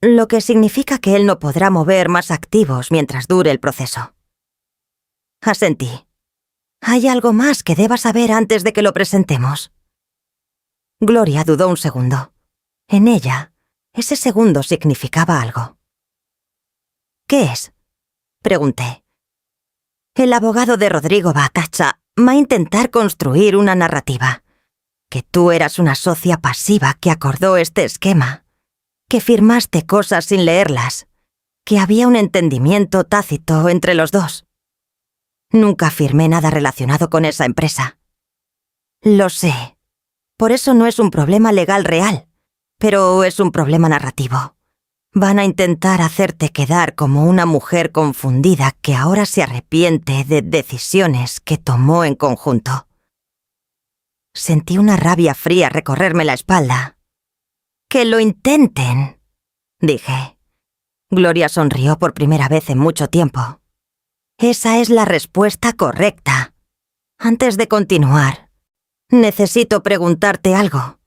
[SPEAKER 1] lo que significa que él no podrá mover más activos mientras dure el proceso. Asentí. ¿Hay algo más que deba saber antes de que lo presentemos? Gloria dudó un segundo. En ella, ese segundo significaba algo. ¿Qué es? Pregunté. El abogado de Rodrigo va a intentar construir una narrativa. Que tú eras una socia pasiva que acordó este esquema. Que firmaste cosas sin leerlas. Que había un entendimiento tácito entre los dos. Nunca firmé nada relacionado con esa empresa. Lo sé. Por eso no es un problema legal real, pero es un problema narrativo. Van a intentar hacerte quedar como una mujer confundida que ahora se arrepiente de decisiones que tomó en conjunto. Sentí una rabia fría recorrerme la espalda. «¡Que lo intenten!», dije. Gloria sonrió por primera vez en mucho tiempo. Esa es la respuesta correcta. Antes de continuar, necesito preguntarte algo.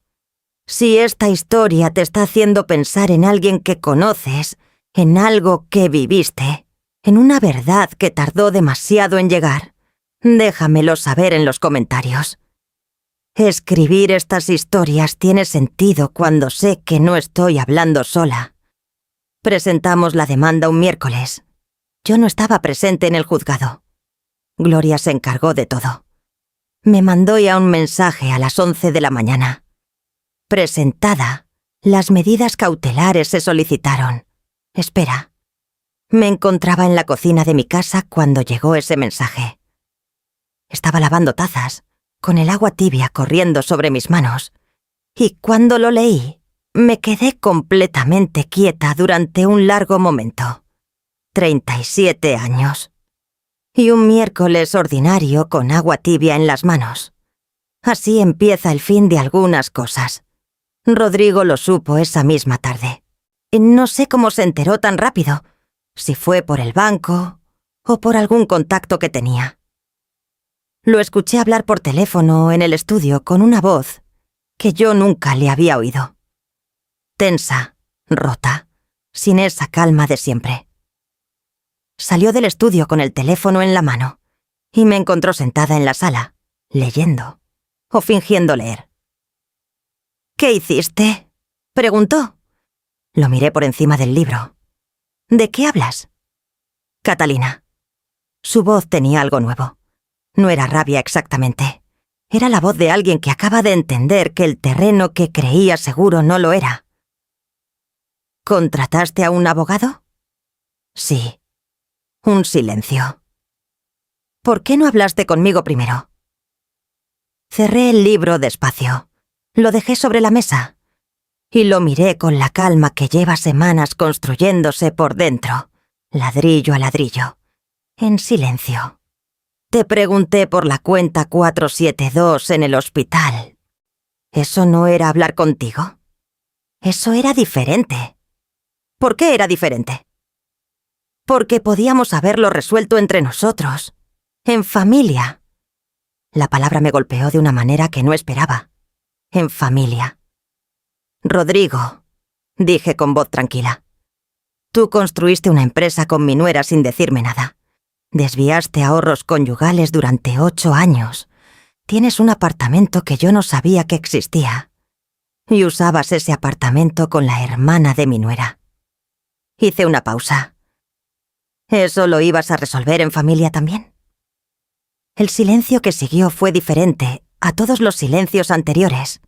[SPEAKER 1] Si esta historia te está haciendo pensar en alguien que conoces, en algo que viviste, en una verdad que tardó demasiado en llegar, déjamelo saber en los comentarios. Escribir estas historias tiene sentido cuando sé que no estoy hablando sola. Presentamos la demanda un miércoles. Yo no estaba presente en el juzgado. Gloria se encargó de todo. Me mandó ya un mensaje a las 11 de la mañana. Presentada, las medidas cautelares se solicitaron. Espera. Me encontraba en la cocina de mi casa cuando llegó ese mensaje. Estaba lavando tazas, con el agua tibia corriendo sobre mis manos, y cuando lo leí, me quedé completamente quieta durante un largo momento. 37 años. Y un miércoles ordinario con agua tibia en las manos. Así empieza el fin de algunas cosas. Rodrigo lo supo esa misma tarde. No sé cómo se enteró tan rápido, si fue por el banco o por algún contacto que tenía. Lo escuché hablar por teléfono en el estudio con una voz que yo nunca le había oído. Tensa, rota, sin esa calma de siempre. Salió del estudio con el teléfono en la mano y me encontró sentada en la sala, leyendo o fingiendo leer. ¿Qué hiciste?, preguntó. Lo miré por encima del libro. ¿De qué hablas? Catalina. Su voz tenía algo nuevo. No era rabia exactamente. Era la voz de alguien que acaba de entender que el terreno que creía seguro no lo era. ¿Contrataste a un abogado? Sí. Un silencio. ¿Por qué no hablaste conmigo primero? Cerré el libro despacio. Lo dejé sobre la mesa. Y lo miré con la calma que lleva semanas construyéndose por dentro, ladrillo a ladrillo, en silencio. Te pregunté por la cuenta 472 en el hospital. ¿Eso no era hablar contigo? Eso era diferente. ¿Por qué era diferente? Porque podíamos haberlo resuelto entre nosotros, en familia. La palabra me golpeó de una manera que no esperaba. En familia. Rodrigo, dije con voz tranquila. Tú construiste una empresa con mi nuera sin decirme nada. Desviaste ahorros conyugales durante 8 años. Tienes un apartamento que yo no sabía que existía. Y usabas ese apartamento con la hermana de mi nuera. Hice una pausa. ¿Eso lo ibas a resolver en familia también? El silencio que siguió fue diferente a todos los silencios anteriores.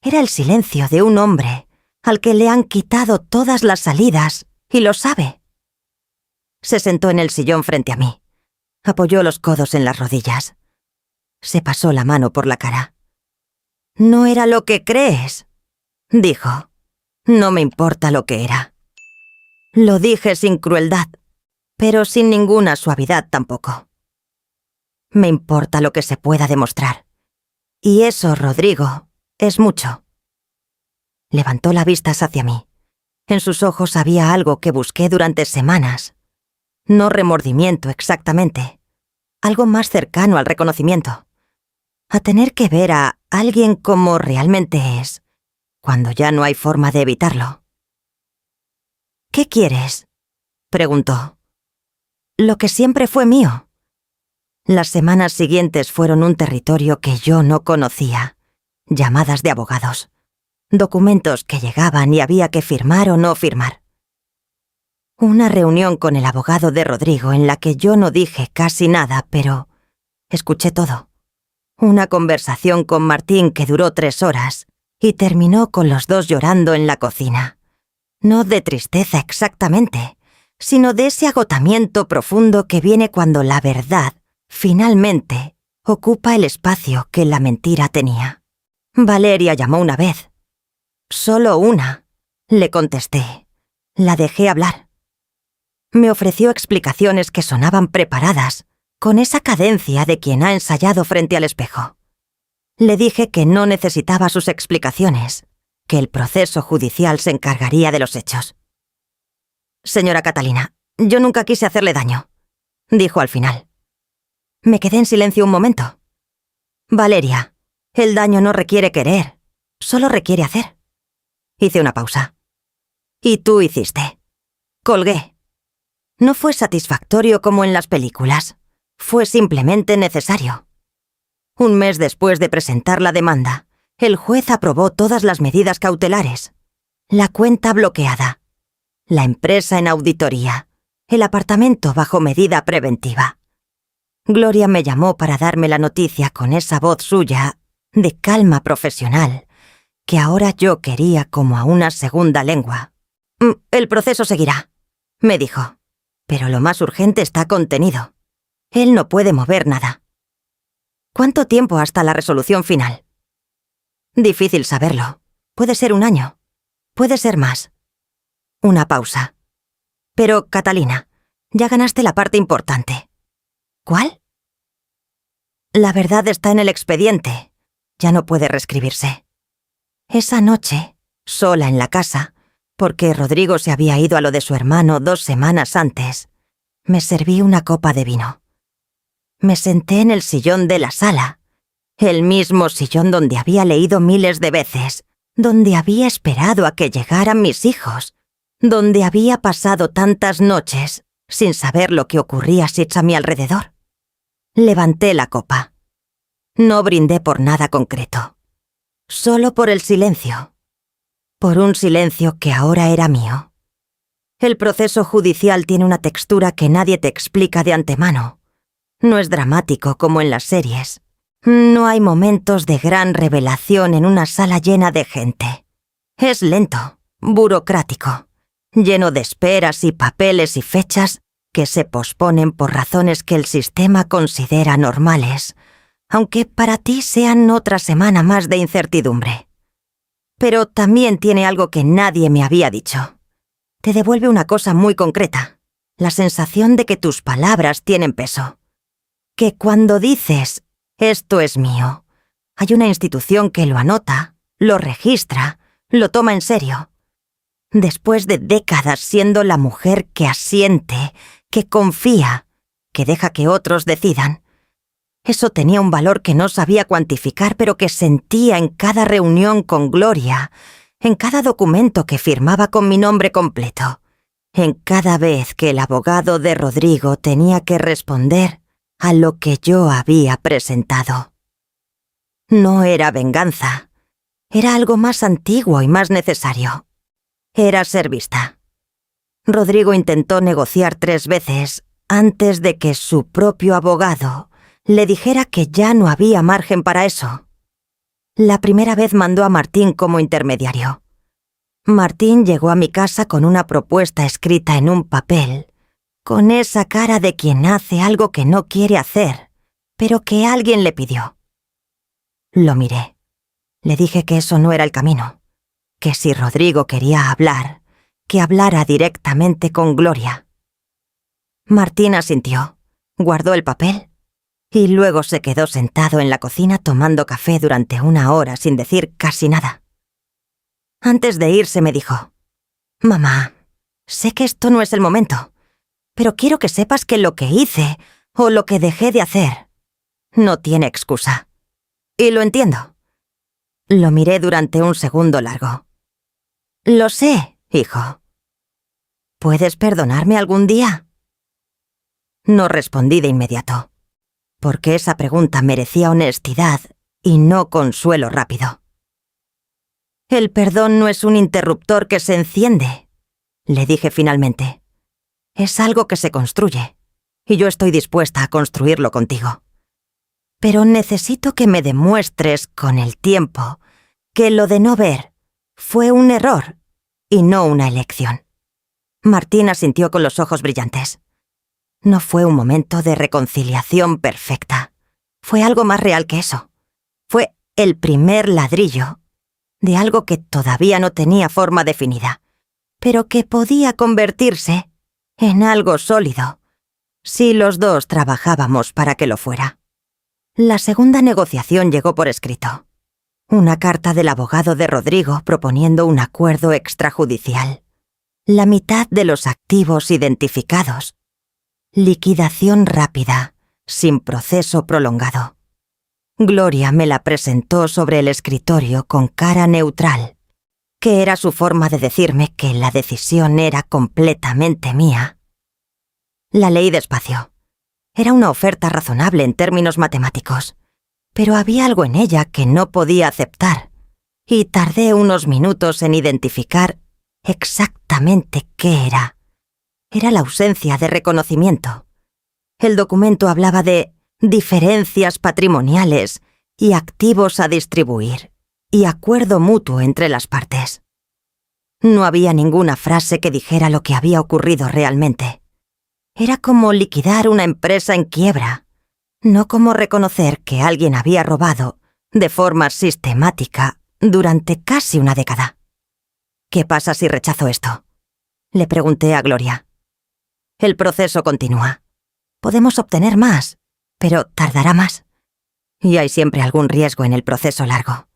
[SPEAKER 1] Era el silencio de un hombre al que le han quitado todas las salidas y lo sabe. Se sentó en el sillón frente a mí. Apoyó los codos en las rodillas. Se pasó la mano por la cara. «No era lo que crees», dijo. «No me importa lo que era». Lo dije sin crueldad, pero sin ninguna suavidad tampoco. Me importa lo que se pueda demostrar. Y eso, Rodrigo, es mucho. Levantó la vista hacia mí. En sus ojos había algo que busqué durante semanas. No remordimiento exactamente. Algo más cercano al reconocimiento. A tener que ver a alguien como realmente es, cuando ya no hay forma de evitarlo. «¿Qué quieres?», preguntó. «Lo que siempre fue mío». Las semanas siguientes fueron un territorio que yo no conocía. Llamadas de abogados. Documentos que llegaban y había que firmar o no firmar. Una reunión con el abogado de Rodrigo en la que yo no dije casi nada, pero escuché todo. Una conversación con Martín que duró 3 horas y terminó con los dos llorando en la cocina. No de tristeza exactamente, sino de ese agotamiento profundo que viene cuando la verdad, finalmente, ocupa el espacio que la mentira tenía. Valeria llamó una vez. «Solo una», le contesté. La dejé hablar. Me ofreció explicaciones que sonaban preparadas, con esa cadencia de quien ha ensayado frente al espejo. Le dije que no necesitaba sus explicaciones, que el proceso judicial se encargaría de los hechos. Señora Catalina, yo nunca quise hacerle daño, dijo al final. Me quedé en silencio un momento. Valeria, el daño no requiere querer, solo requiere hacer. Hice una pausa. Y tú hiciste. Colgué. No fue satisfactorio como en las películas. Fue simplemente necesario. Un mes después de presentar la demanda, el juez aprobó todas las medidas cautelares. La cuenta bloqueada. La empresa en auditoría. El apartamento bajo medida preventiva. Gloria me llamó para darme la noticia con esa voz suya, de calma profesional, que ahora yo quería como a una segunda lengua. El proceso seguirá, me dijo, pero lo más urgente está contenido. Él no puede mover nada. ¿Cuánto tiempo hasta la resolución final? Difícil saberlo. Puede ser un año. Puede ser más. Una pausa. Pero, Catalina, ya ganaste la parte importante. ¿Cuál? La verdad está en el expediente. Ya no puede reescribirse. Esa noche, sola en la casa, porque Rodrigo se había ido a lo de su hermano 2 semanas antes, me serví una copa de vino. Me senté en el sillón de la sala, el mismo sillón donde había leído miles de veces, donde había esperado a que llegaran mis hijos, donde había pasado tantas noches sin saber lo que ocurría a mi alrededor. Levanté la copa. No brindé por nada concreto, solo por el silencio. Por un silencio que ahora era mío. El proceso judicial tiene una textura que nadie te explica de antemano. No es dramático como en las series. No hay momentos de gran revelación en una sala llena de gente. Es lento, burocrático, lleno de esperas y papeles y fechas que se posponen por razones que el sistema considera normales, aunque para ti sean otra semana más de incertidumbre. Pero también tiene algo que nadie me había dicho. Te devuelve una cosa muy concreta, la sensación de que tus palabras tienen peso. Que cuando dices, esto es mío, hay una institución que lo anota, lo registra, lo toma en serio. Después de décadas siendo la mujer que asiente, que confía, que deja que otros decidan, eso tenía un valor que no sabía cuantificar, pero que sentía en cada reunión con Gloria, en cada documento que firmaba con mi nombre completo, en cada vez que el abogado de Rodrigo tenía que responder a lo que yo había presentado. No era venganza, era algo más antiguo y más necesario. Era ser vista. Rodrigo intentó negociar 3 veces antes de que su propio abogado le dijera que ya no había margen para eso. La primera vez mandó a Martín como intermediario. Martín llegó a mi casa con una propuesta escrita en un papel, con esa cara de quien hace algo que no quiere hacer, pero que alguien le pidió. Lo miré. Le dije que eso no era el camino, que si Rodrigo quería hablar, que hablara directamente con Gloria. Martín asintió, guardó el papel y luego se quedó sentado en la cocina tomando café durante 1 hora sin decir casi nada. Antes de irse me dijo, «Mamá, sé que esto no es el momento, pero quiero que sepas que lo que hice o lo que dejé de hacer no tiene excusa. Y lo entiendo». Lo miré durante un segundo largo. «Lo sé, hijo. ¿Puedes perdonarme algún día?» No respondí de inmediato, porque esa pregunta merecía honestidad y no consuelo rápido. «El perdón no es un interruptor que se enciende», le dije finalmente. «Es algo que se construye, y yo estoy dispuesta a construirlo contigo. Pero necesito que me demuestres con el tiempo que lo de no ver fue un error y no una elección». Martín asintió con los ojos brillantes. No fue un momento de reconciliación perfecta. Fue algo más real que eso. Fue el primer ladrillo de algo que todavía no tenía forma definida, pero que podía convertirse en algo sólido si los dos trabajábamos para que lo fuera. La segunda negociación llegó por escrito. Una carta del abogado de Rodrigo proponiendo un acuerdo extrajudicial. La mitad de los activos identificados. Liquidación rápida, sin proceso prolongado. Gloria me la presentó sobre el escritorio con cara neutral, que era su forma de decirme que la decisión era completamente mía. La leí despacio. Era una oferta razonable en términos matemáticos, pero había algo en ella que no podía aceptar, y tardé unos minutos en identificar exactamente qué era. Era la ausencia de reconocimiento. El documento hablaba de diferencias patrimoniales y activos a distribuir, y acuerdo mutuo entre las partes. No había ninguna frase que dijera lo que había ocurrido realmente. Era como liquidar una empresa en quiebra, no como reconocer que alguien había robado de forma sistemática durante casi una década. ¿Qué pasa si rechazo esto?, le pregunté a Gloria. El proceso continúa. Podemos obtener más, pero tardará más. Y hay siempre algún riesgo en el proceso largo.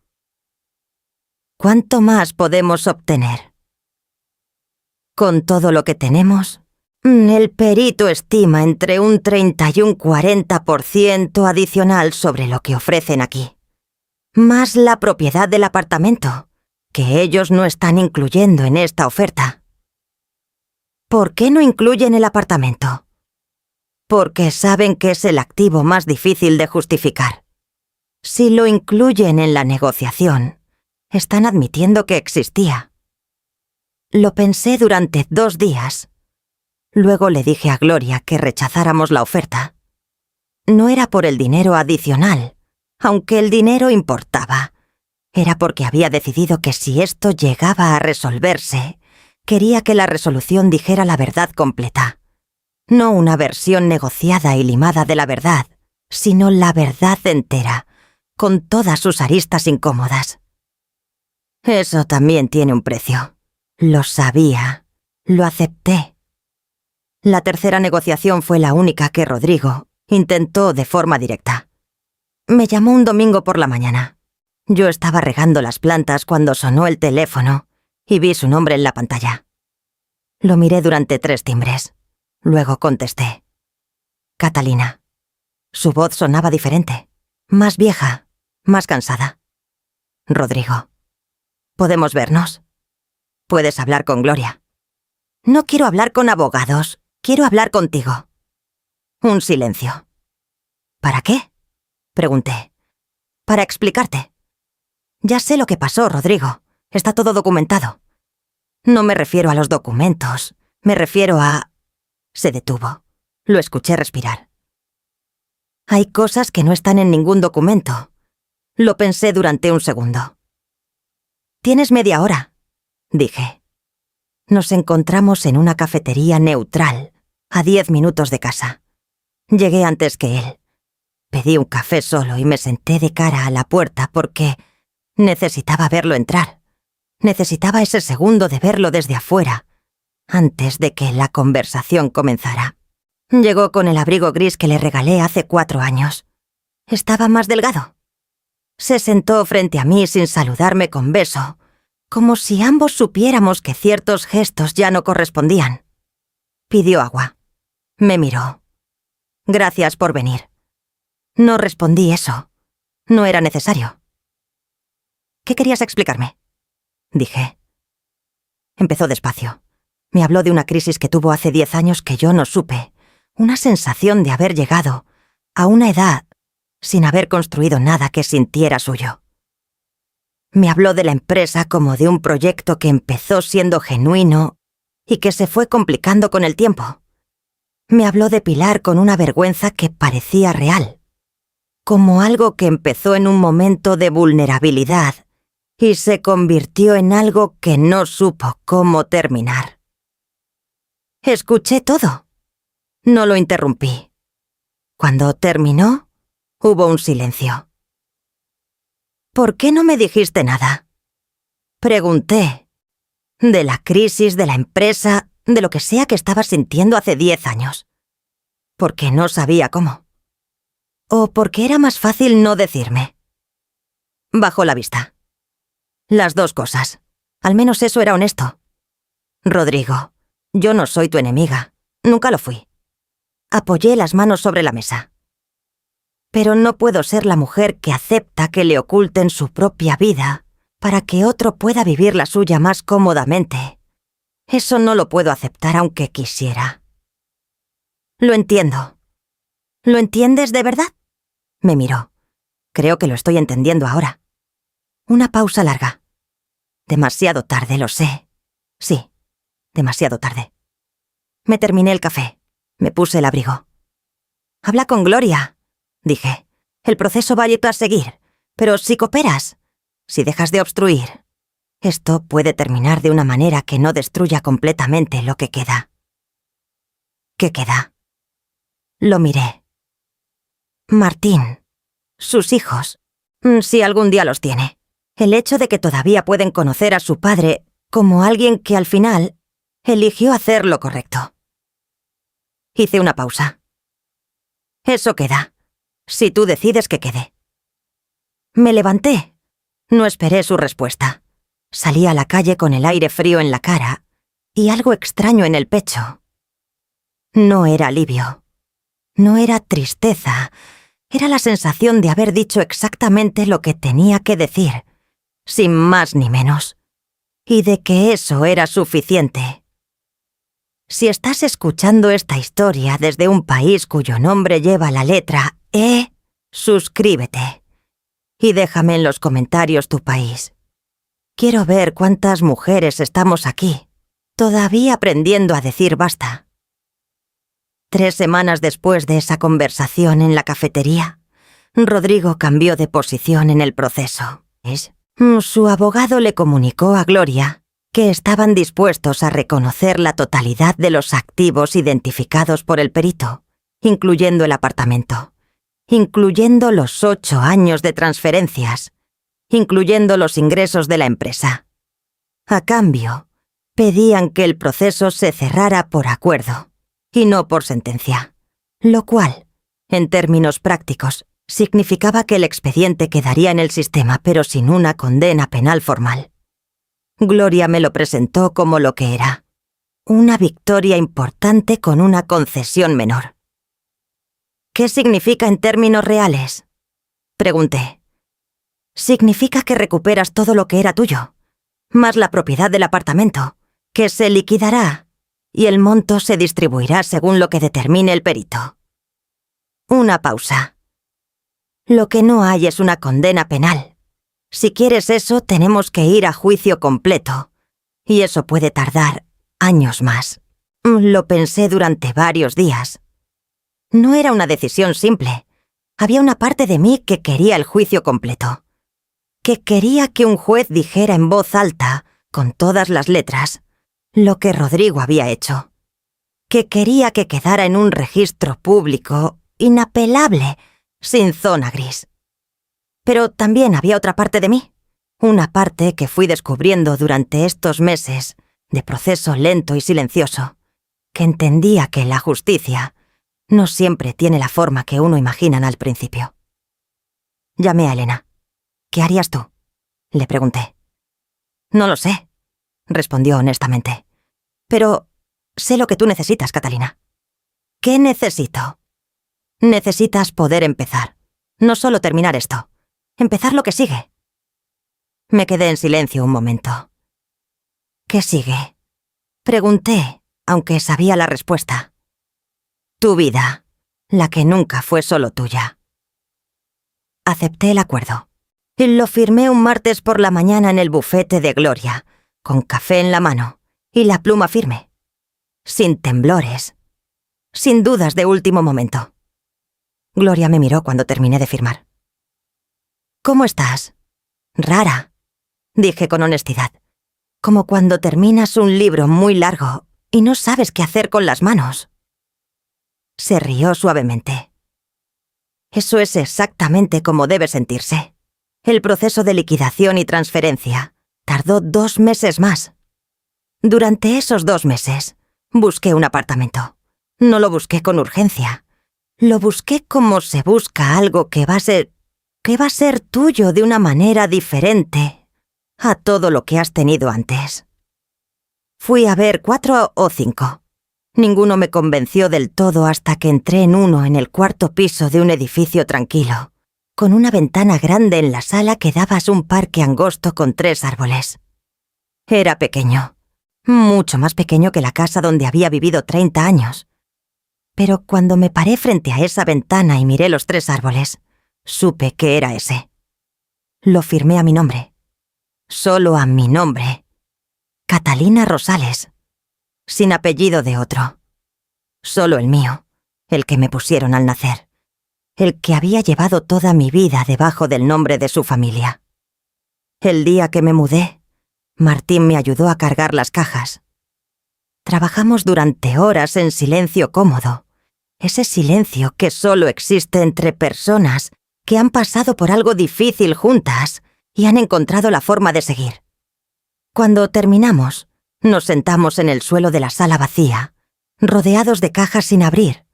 [SPEAKER 1] ¿Cuánto más podemos obtener? Con todo lo que tenemos, el perito estima entre un 30 y un 40% adicional sobre lo que ofrecen aquí. Más la propiedad del apartamento, que ellos no están incluyendo en esta oferta. ¿Por qué no incluyen el apartamento? Porque saben que es el activo más difícil de justificar. Si lo incluyen en la negociación, están admitiendo que existía. Lo pensé durante 2 días. Luego le dije a Gloria que rechazáramos la oferta. No era por el dinero adicional, aunque el dinero importaba. Era porque había decidido que si esto llegaba a resolverse, quería que la resolución dijera la verdad completa. No una versión negociada y limada de la verdad, sino la verdad entera, con todas sus aristas incómodas. Eso también tiene un precio. Lo sabía. Lo acepté. La tercera negociación fue la única que Rodrigo intentó de forma directa. Me llamó un domingo por la mañana. Yo estaba regando las plantas cuando sonó el teléfono y vi su nombre en la pantalla. Lo miré durante 3 timbres. Luego contesté. Catalina. Su voz sonaba diferente, más vieja, más cansada. Rodrigo. ¿Podemos vernos? Puedes hablar con Gloria. No quiero hablar con abogados, quiero hablar contigo. Un silencio. ¿Para qué?, pregunté. Para explicarte. Ya sé lo que pasó, Rodrigo. Está todo documentado. No me refiero a los documentos, me refiero a... Se detuvo. Lo escuché respirar. Hay cosas que no están en ningún documento. Lo pensé durante un segundo. Tienes media hora, dije. Nos encontramos en una cafetería neutral, a 10 minutos de casa. Llegué antes que él. Pedí un café solo y me senté de cara a la puerta porque necesitaba verlo entrar. Necesitaba ese segundo de verlo desde afuera, antes de que la conversación comenzara. Llegó con el abrigo gris que le regalé hace 4 años. Estaba más delgado. Se sentó frente a mí sin saludarme con beso, como si ambos supiéramos que ciertos gestos ya no correspondían. Pidió agua. Me miró. Gracias por venir. No respondí eso. No era necesario. ¿Qué querías explicarme?, dije. Empezó despacio. Me habló de una crisis que tuvo hace 10 años que yo no supe. Una sensación de haber llegado a una edad sin haber construido nada que sintiera suyo. Me habló de la empresa como de un proyecto que empezó siendo genuino y que se fue complicando con el tiempo. Me habló de Pilar con una vergüenza que parecía real, como algo que empezó en un momento de vulnerabilidad y se convirtió en algo que no supo cómo terminar. Escuché todo. No lo interrumpí. Cuando terminó, hubo un silencio. ¿Por qué no me dijiste nada?, pregunté. De la crisis, de la empresa, de lo que sea que estaba sintiendo hace 10 años. Porque no sabía cómo. O porque era más fácil no decirme. Bajó la vista. Las 2 cosas. Al menos eso era honesto. Rodrigo, yo no soy tu enemiga. Nunca lo fui. Apoyé las manos sobre la mesa. Pero no puedo ser la mujer que acepta que le oculten su propia vida para que otro pueda vivir la suya más cómodamente. Eso no lo puedo aceptar aunque quisiera. Lo entiendo. ¿Lo entiendes de verdad? Me miró. Creo que lo estoy entendiendo ahora. Una pausa larga. Demasiado tarde, lo sé. Sí, demasiado tarde. Me terminé el café. Me puse el abrigo. Habla con Gloria, dije. El proceso va a seguir, pero si cooperas, si dejas de obstruir, esto puede terminar de una manera que no destruya completamente lo que queda. ¿Qué queda? Lo miré. Martín, sus hijos, si algún día los tiene. El hecho de que todavía pueden conocer a su padre como alguien que al final eligió hacer lo correcto. Hice una pausa. Eso queda, si tú decides que quede. Me levanté. No esperé su respuesta. Salí a la calle con el aire frío en la cara y algo extraño en el pecho. No era alivio. No era tristeza. Era la sensación de haber dicho exactamente lo que tenía que decir, sin más ni menos. Y de que eso era suficiente. Si estás escuchando esta historia desde un país cuyo nombre lleva la letra E, suscríbete. Y déjame en los comentarios tu país. Quiero ver cuántas mujeres estamos aquí, todavía aprendiendo a decir basta. 3 semanas después de esa conversación en la cafetería, Rodrigo cambió de posición en el proceso. Su abogado le comunicó a Gloria que estaban dispuestos a reconocer la totalidad de los activos identificados por el perito, incluyendo el apartamento, incluyendo los 8 años de transferencias, incluyendo los ingresos de la empresa. A cambio, pedían que el proceso se cerrara por acuerdo y no por sentencia, lo cual, en términos prácticos, significaba que el expediente quedaría en el sistema pero sin una condena penal formal. Gloria me lo presentó como lo que era, una victoria importante con una concesión menor. ¿Qué significa en términos reales?, pregunté. Significa que recuperas todo lo que era tuyo, más la propiedad del apartamento, que se liquidará, y el monto se distribuirá según lo que determine el perito. Una pausa. Lo que no hay es una condena penal. Si quieres eso, tenemos que ir a juicio completo, y eso puede tardar años más. Lo pensé durante varios días. No era una decisión simple. Había una parte de mí que quería el juicio completo, que quería que un juez dijera en voz alta, con todas las letras, lo que Rodrigo había hecho, que quería que quedara en un registro público, inapelable, sin zona gris. Pero también había otra parte de mí, una parte que fui descubriendo durante estos meses de proceso lento y silencioso, que entendía que la justicia no siempre tiene la forma que uno imagina al principio. Llamé a Elena. ¿Qué harías tú?, le pregunté. No lo sé, respondió honestamente. Pero sé lo que tú necesitas, Catalina. ¿Qué necesito? Necesitas poder empezar. No solo terminar esto. Empezar lo que sigue. Me quedé en silencio un momento. ¿Qué sigue?, pregunté, aunque sabía la respuesta. Tu vida, la que nunca fue solo tuya. Acepté el acuerdo. Y lo firmé un martes por la mañana en el bufete de Gloria, con café en la mano y la pluma firme. Sin temblores. Sin dudas de último momento. Gloria me miró cuando terminé de firmar. ¿Cómo estás? Rara, dije con honestidad. Como cuando terminas un libro muy largo y no sabes qué hacer con las manos. Se rió suavemente. Eso es exactamente como debe sentirse. El proceso de liquidación y transferencia tardó 2 meses más. Durante esos 2 meses, busqué un apartamento. No lo busqué con urgencia. Lo busqué como se busca algo que va a ser tuyo de una manera diferente a todo lo que has tenido antes. Fui a ver 4 o 5. Ninguno me convenció del todo hasta que entré en uno en el cuarto piso de un edificio tranquilo, con una ventana grande en la sala que daba a un parque angosto con 3 árboles. Era pequeño, mucho más pequeño que la casa donde había vivido 30 años. Pero cuando me paré frente a esa ventana y miré los 3 árboles, supe que era ese. Lo firmé a mi nombre. Solo a mi nombre. Catalina Rosales. Sin apellido de otro. Solo el mío, el que me pusieron al nacer. El que había llevado toda mi vida debajo del nombre de su familia. El día que me mudé, Martín me ayudó a cargar las cajas. Trabajamos durante horas en silencio cómodo. Ese silencio que solo existe entre personas que han pasado por algo difícil juntas y han encontrado la forma de seguir. Cuando terminamos, nos sentamos en el suelo de la sala vacía, rodeados de cajas sin abrir,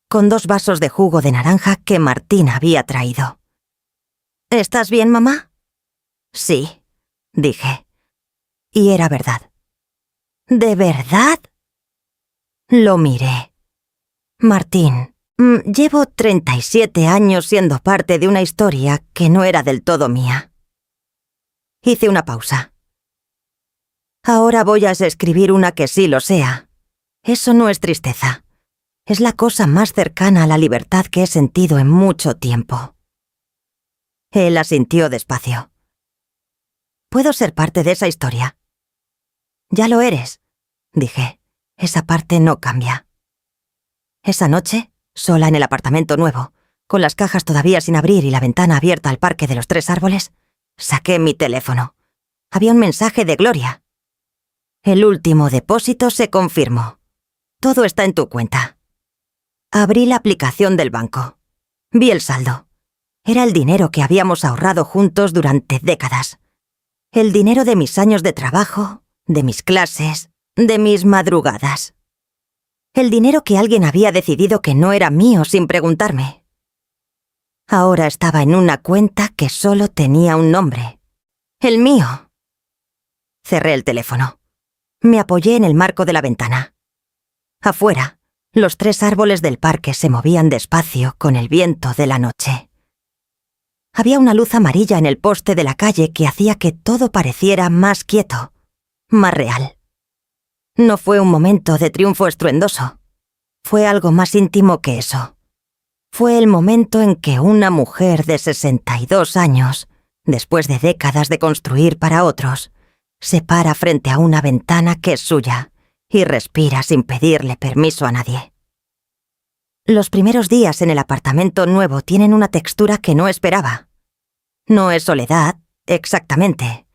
[SPEAKER 1] con 2 vasos de jugo de naranja que Martín había traído. ¿Estás bien, mamá? Sí, dije. Y era verdad. ¿De verdad? Lo miré. Martín, llevo 37 años siendo parte de una historia que no era del todo mía. Hice una pausa. Ahora voy a escribir una que sí lo sea. Eso no es tristeza. Es la cosa más cercana a la libertad que he sentido en mucho tiempo. Él asintió despacio. ¿Puedo ser parte de esa historia? Ya lo eres, dije. Esa parte no cambia. Esa noche, sola en el apartamento nuevo, con las cajas todavía sin abrir y la ventana abierta al parque de los 3 árboles, saqué mi teléfono. Había un mensaje de Gloria. El último depósito se confirmó. Todo está en tu cuenta. Abrí la aplicación del banco. Vi el saldo. Era el dinero que habíamos ahorrado juntos durante décadas. El dinero de mis años de trabajo, de mis clases, de mis madrugadas. El dinero que alguien había decidido que no era mío sin preguntarme. Ahora estaba en una cuenta que solo tenía un nombre. El mío. Cerré el teléfono. Me apoyé en el marco de la ventana. Afuera, los 3 árboles del parque se movían despacio con el viento de la noche. Había una luz amarilla en el poste de la calle que hacía que todo pareciera más quieto, más real. No fue un momento de triunfo estruendoso. Fue algo más íntimo que eso. Fue el momento en que una mujer de 62 años, después de décadas de construir para otros, se para frente a una ventana que es suya y respira sin pedirle permiso a nadie. Los primeros días en el apartamento nuevo tienen una textura que no esperaba. No es soledad, exactamente.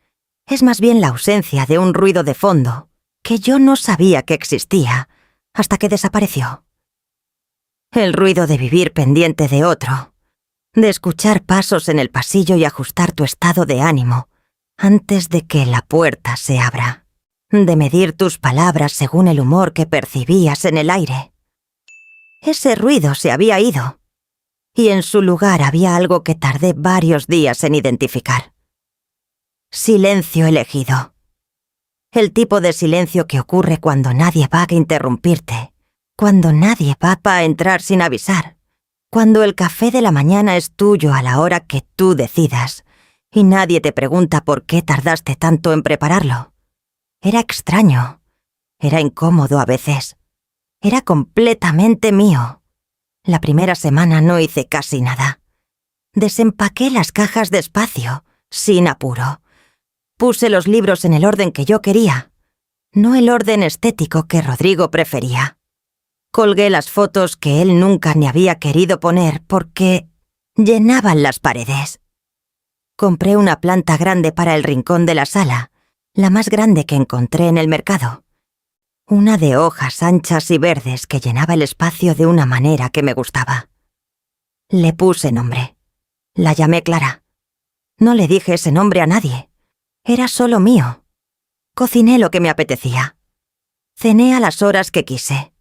[SPEAKER 1] Es más bien la ausencia de un ruido de fondo que yo no sabía que existía hasta que desapareció. El ruido de vivir pendiente de otro, de escuchar pasos en el pasillo y ajustar tu estado de ánimo antes de que la puerta se abra, de medir tus palabras según el humor que percibías en el aire. Ese ruido se había ido, y en su lugar había algo que tardé varios días en identificar. Silencio elegido. El tipo de silencio que ocurre cuando nadie va a interrumpirte, cuando nadie va a entrar sin avisar, cuando el café de la mañana es tuyo a la hora que tú decidas, y nadie te pregunta por qué tardaste tanto en prepararlo. Era extraño, era incómodo a veces, era completamente mío. La primera semana no hice casi nada. Desempaqué las cajas despacio, sin apuro. Puse los libros en el orden que yo quería, no el orden estético que Rodrigo prefería. Colgué las fotos que él nunca ni había querido poner porque llenaban las paredes. Compré una planta grande para el rincón de la sala, la más grande que encontré en el mercado. Una de hojas anchas y verdes que llenaba el espacio de una manera que me gustaba. Le puse nombre. La llamé Clara. No le dije ese nombre a nadie. Era solo mío. Cociné lo que me apetecía. Cené a las horas que quise.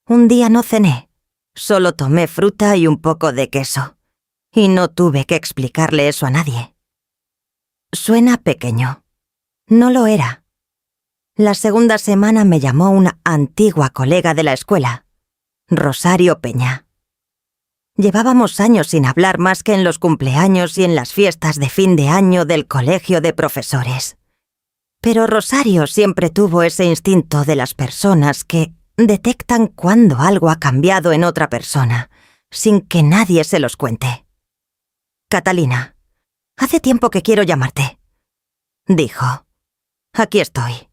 [SPEAKER 1] Un día no cené. Solo tomé fruta y un poco de queso. Y no tuve que explicarle eso a nadie. Suena pequeño. No lo era. La segunda semana me llamó una antigua colega de la escuela, Rosario Peña. Llevábamos años sin hablar más que en los cumpleaños y en las fiestas de fin de año del colegio de profesores. Pero Rosario siempre tuvo ese instinto de las personas que detectan cuando algo ha cambiado en otra persona, sin que nadie se los cuente. «Catalina, hace tiempo que quiero llamarte», dijo. «Aquí estoy.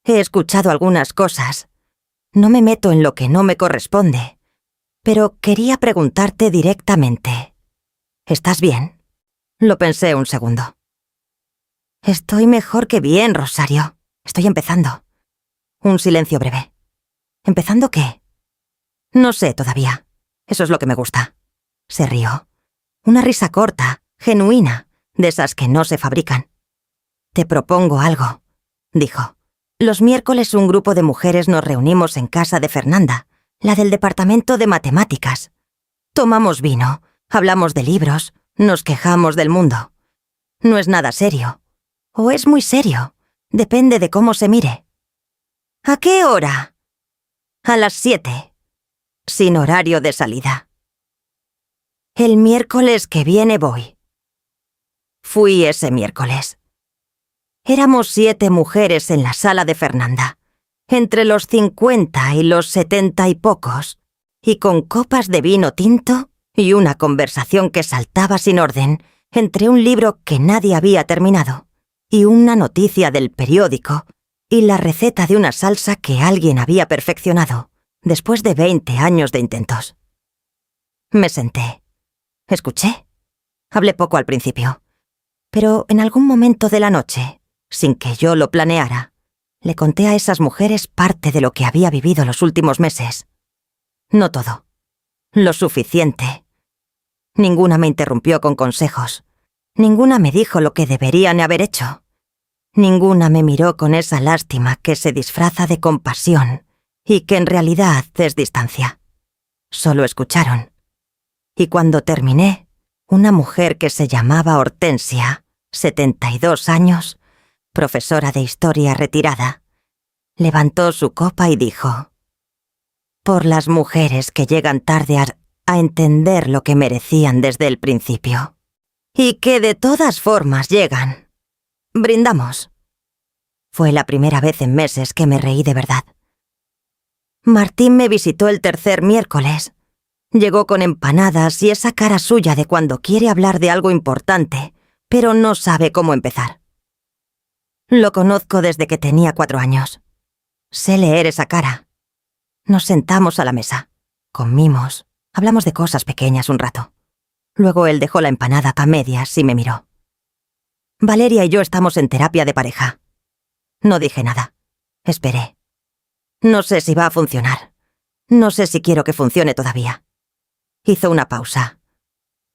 [SPEAKER 1] He escuchado algunas cosas. No me meto en lo que no me corresponde, pero quería preguntarte directamente. ¿Estás bien?» Lo pensé un segundo. «Estoy mejor que bien, Rosario. Estoy empezando». Un silencio breve. ¿Empezando qué? No sé todavía. Eso es lo que me gusta. Se rió. Una risa corta, genuina, de esas que no se fabrican. «Te propongo algo», dijo. «Los miércoles un grupo de mujeres nos reunimos en casa de Fernanda, la del departamento de matemáticas. Tomamos vino, hablamos de libros, nos quejamos del mundo. No es nada serio. O es muy serio. Depende de cómo se mire». «¿A qué hora?» «A las 7. Sin horario de salida». «El miércoles que viene voy». Fui ese miércoles. Éramos 7 mujeres en la sala de Fernanda, entre los 50 y los 70 y pocos, y con copas de vino tinto y una conversación que saltaba sin orden entre un libro que nadie había terminado y una noticia del periódico y la receta de una salsa que alguien había perfeccionado después de 20 años de intentos. Me senté. Escuché. Hablé poco al principio, pero en algún momento de la noche, sin que yo lo planeara, le conté a esas mujeres parte de lo que había vivido los últimos meses. No todo. Lo suficiente. Ninguna me interrumpió con consejos. Ninguna me dijo lo que deberían haber hecho. Ninguna me miró con esa lástima que se disfraza de compasión y que en realidad es distancia. Solo escucharon. Y cuando terminé, una mujer que se llamaba Hortensia, 72 años, profesora de historia retirada, levantó su copa y dijo: «Por las mujeres que llegan tarde a entender lo que merecían desde el principio. Y que de todas formas llegan. Brindamos». Fue la primera vez en meses que me reí de verdad. Martín me visitó el tercer miércoles. Llegó con empanadas y esa cara suya de cuando quiere hablar de algo importante, pero no sabe cómo empezar. Lo conozco desde que tenía 4 años. Sé leer esa cara. Nos sentamos a la mesa, comimos, hablamos de cosas pequeñas un rato. Luego él dejó la empanada a medias y me miró. «Valeria y yo estamos en terapia de pareja». No dije nada. Esperé. No sé si va a funcionar. No sé si quiero que funcione todavía. Hizo una pausa.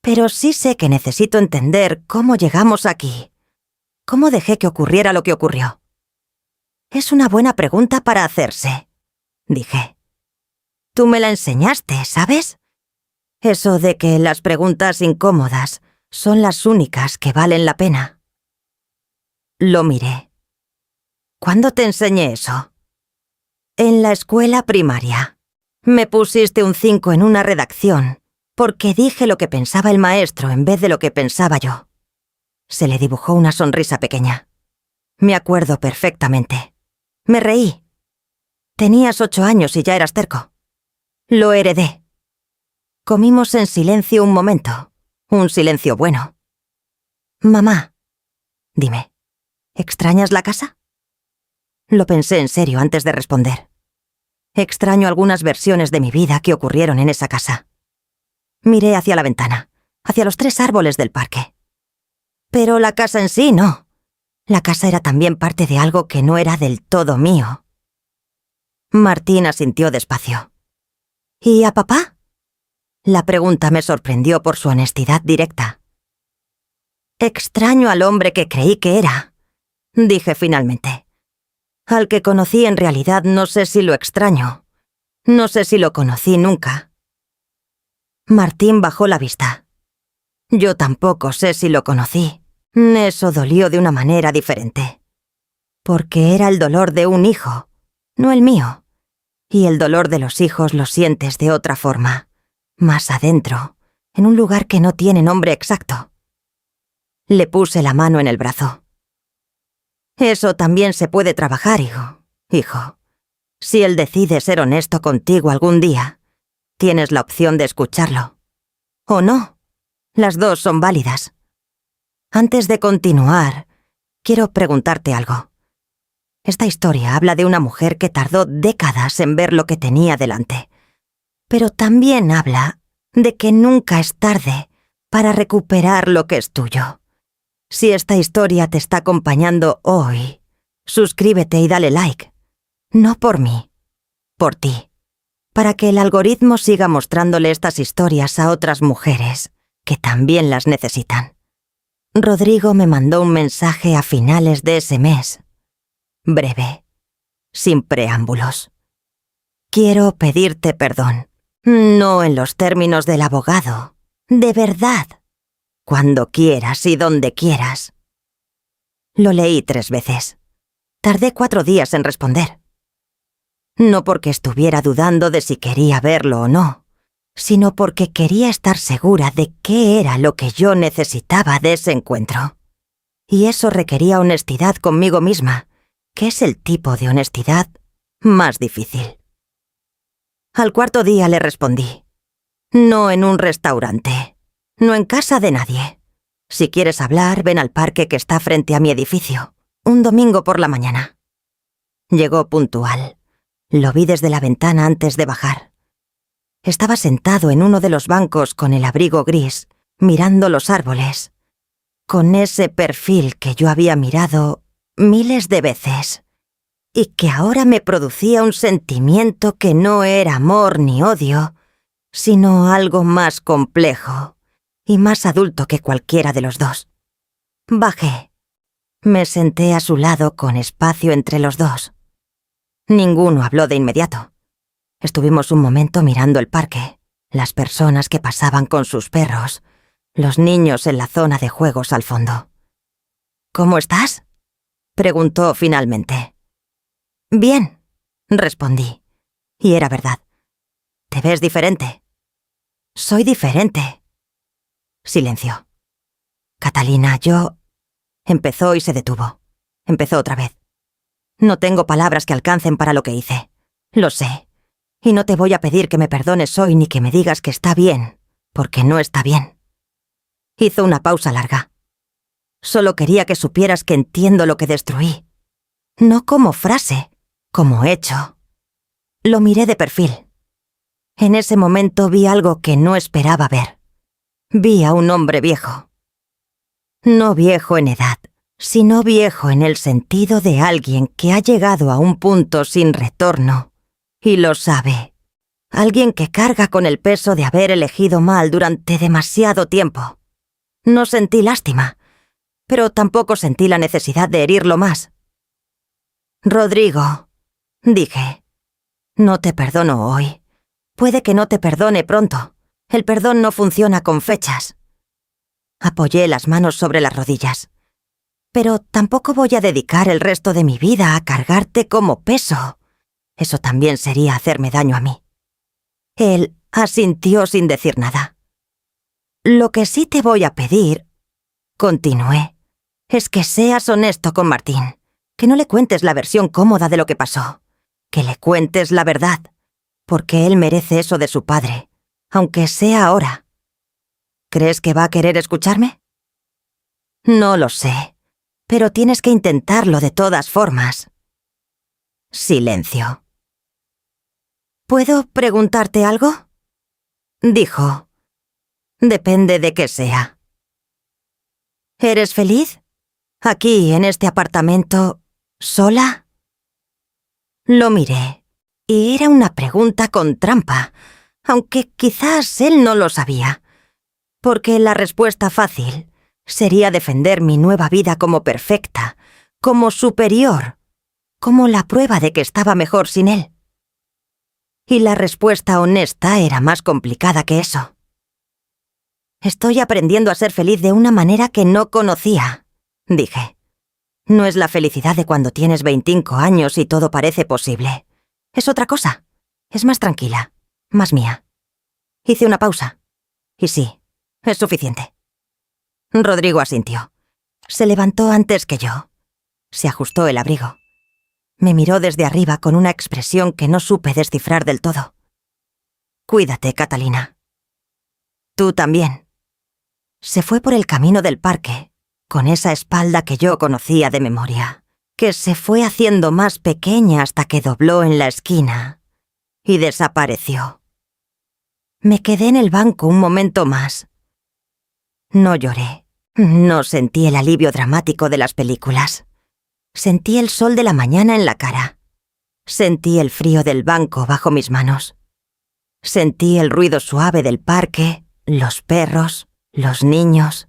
[SPEAKER 1] «Pero sí sé que necesito entender cómo llegamos aquí. ¿Cómo dejé que ocurriera lo que ocurrió?» «Es una buena pregunta para hacerse», dije. «Tú me la enseñaste, ¿sabes? Eso de que las preguntas incómodas son las únicas que valen la pena». Lo miré. «¿Cuándo te enseñé eso?» «En la escuela primaria. Me pusiste un 5 en una redacción, porque dije lo que pensaba el maestro en vez de lo que pensaba yo». Se le dibujó una sonrisa pequeña. Me acuerdo perfectamente. Me reí. «Tenías 8 años y ya eras terco». Lo heredé. Comimos en silencio un momento. Un silencio bueno. «Mamá, dime, ¿extrañas la casa?» Lo pensé en serio antes de responder. Extraño algunas versiones de mi vida que ocurrieron en esa casa. Miré hacia la ventana, hacia los 3 árboles del parque. Pero la casa en sí no. La casa era también parte de algo que no era del todo mío. Martín asintió despacio. «¿Y a papá?» La pregunta me sorprendió por su honestidad directa. «Extraño al hombre que creí que era», dije finalmente. «Al que conocí en realidad no sé si lo extraño. No sé si lo conocí nunca». Martín bajó la vista. «Yo tampoco sé si lo conocí. Eso dolió de una manera diferente». Porque era el dolor de un hijo, no el mío. Y el dolor de los hijos lo sientes de otra forma, más adentro, en un lugar que no tiene nombre exacto. Le puse la mano en el brazo. Eso también se puede trabajar, hijo. Si él decide ser honesto contigo algún día, tienes la opción de escucharlo. O no. Las dos son válidas. Antes de continuar, quiero preguntarte algo. Esta historia habla de una mujer que tardó décadas en ver lo que tenía delante. Pero también habla de que nunca es tarde para recuperar lo que es tuyo. Si esta historia te está acompañando hoy, suscríbete y dale like. No por mí, por ti. Para que el algoritmo siga mostrándole estas historias a otras mujeres que también las necesitan. Rodrigo me mandó un mensaje a finales de ese mes. Breve, sin preámbulos. Quiero pedirte perdón. No en los términos del abogado. De verdad. Cuando quieras y donde quieras. Lo leí 3 veces. Tardé 4 días en responder. No porque estuviera dudando de si quería verlo o no, sino porque quería estar segura de qué era lo que yo necesitaba de ese encuentro. Y eso requería honestidad conmigo misma, que es el tipo de honestidad más difícil. Al 4.º día le respondí. No en un restaurante, no en casa de nadie. Si quieres hablar, ven al parque que está frente a mi edificio, un domingo por la mañana. Llegó puntual. Lo vi desde la ventana antes de bajar. Estaba sentado en uno de los bancos con el abrigo gris, mirando los árboles, con ese perfil que yo había mirado miles de veces, y que ahora me producía un sentimiento que no era amor ni odio, sino algo más complejo y más adulto que cualquiera de los dos. Bajé. Me senté a su lado con espacio entre los dos. Ninguno habló de inmediato. Estuvimos un momento mirando el parque, las personas que pasaban con sus perros, los niños en la zona de juegos al fondo. «¿Cómo estás?», preguntó finalmente. «Bien», respondí. Y era verdad. «¿Te ves diferente?». «Soy diferente». Silencio. «Catalina, yo...». Empezó y se detuvo. Empezó otra vez. «No tengo palabras que alcancen para lo que hice. Lo sé. Y no te voy a pedir que me perdones hoy ni que me digas que está bien, porque no está bien». Hizo una pausa larga. «Solo quería que supieras que entiendo lo que destruí. No como frase, como hecho». Lo miré de perfil. En ese momento vi algo que no esperaba ver. Vi a un hombre viejo. No viejo en edad, sino viejo en el sentido de alguien que ha llegado a un punto sin retorno, y lo sabe. Alguien que carga con el peso de haber elegido mal durante demasiado tiempo. No sentí lástima, pero tampoco sentí la necesidad de herirlo más. «Rodrigo», dije, «no te perdono hoy. Puede que no te perdone pronto. El perdón no funciona con fechas». Apoyé las manos sobre las rodillas. «Pero tampoco voy a dedicar el resto de mi vida a cargarte como peso. Eso también sería hacerme daño a mí». Él asintió sin decir nada. «Lo que sí te voy a pedir», continué, «es que seas honesto con Martín, que no le cuentes la versión cómoda de lo que pasó, que le cuentes la verdad, porque él merece eso de su padre, aunque sea ahora. ¿Crees que va a querer escucharme?» «No lo sé, pero tienes que intentarlo de todas formas». Silencio. «¿Puedo preguntarte algo?», dijo. «Depende de qué sea». «¿Eres feliz? Aquí, en este apartamento, sola?» Lo miré, y era una pregunta con trampa, aunque quizás él no lo sabía, porque la respuesta fácil sería defender mi nueva vida como perfecta, como superior, como la prueba de que estaba mejor sin él. Y la respuesta honesta era más complicada que eso. «Estoy aprendiendo a ser feliz de una manera que no conocía», dije. No es la felicidad de cuando tienes 25 años y todo parece posible. Es otra cosa. Es más tranquila, más mía. Hice una pausa. Y sí, es suficiente. Rodrigo asintió. Se levantó antes que yo. Se ajustó el abrigo. Me miró desde arriba con una expresión que no supe descifrar del todo. Cuídate, Catalina. Tú también. Se fue por el camino del parque, con esa espalda que yo conocía de memoria, que se fue haciendo más pequeña hasta que dobló en la esquina y desapareció. Me quedé en el banco un momento más. No lloré. No sentí el alivio dramático de las películas. Sentí el sol de la mañana en la cara. Sentí el frío del banco bajo mis manos. Sentí el ruido suave del parque, los perros, los niños,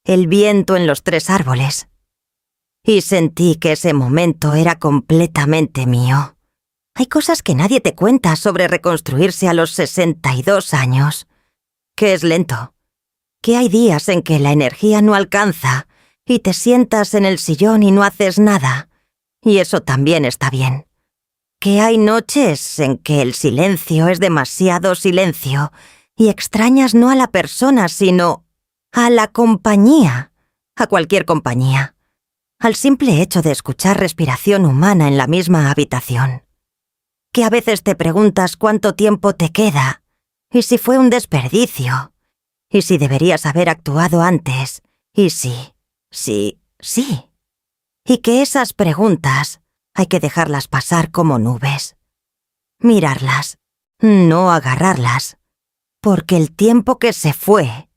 [SPEAKER 1] el viento en los 3 árboles. Y sentí que ese momento era completamente mío. Hay cosas que nadie te cuenta sobre reconstruirse a los 62 años. Que es lento. Que hay días en que la energía no alcanza y te sientas en el sillón y no haces nada. Y eso también está bien. Que hay noches en que el silencio es demasiado silencio y extrañas no a la persona, sino a la compañía, a cualquier compañía, al simple hecho de escuchar respiración humana en la misma habitación. Que a veces te preguntas cuánto tiempo te queda, y si fue un desperdicio, y si deberías haber actuado antes, y sí. Y que esas preguntas hay que dejarlas pasar como nubes. Mirarlas, no agarrarlas, porque el tiempo que se fue,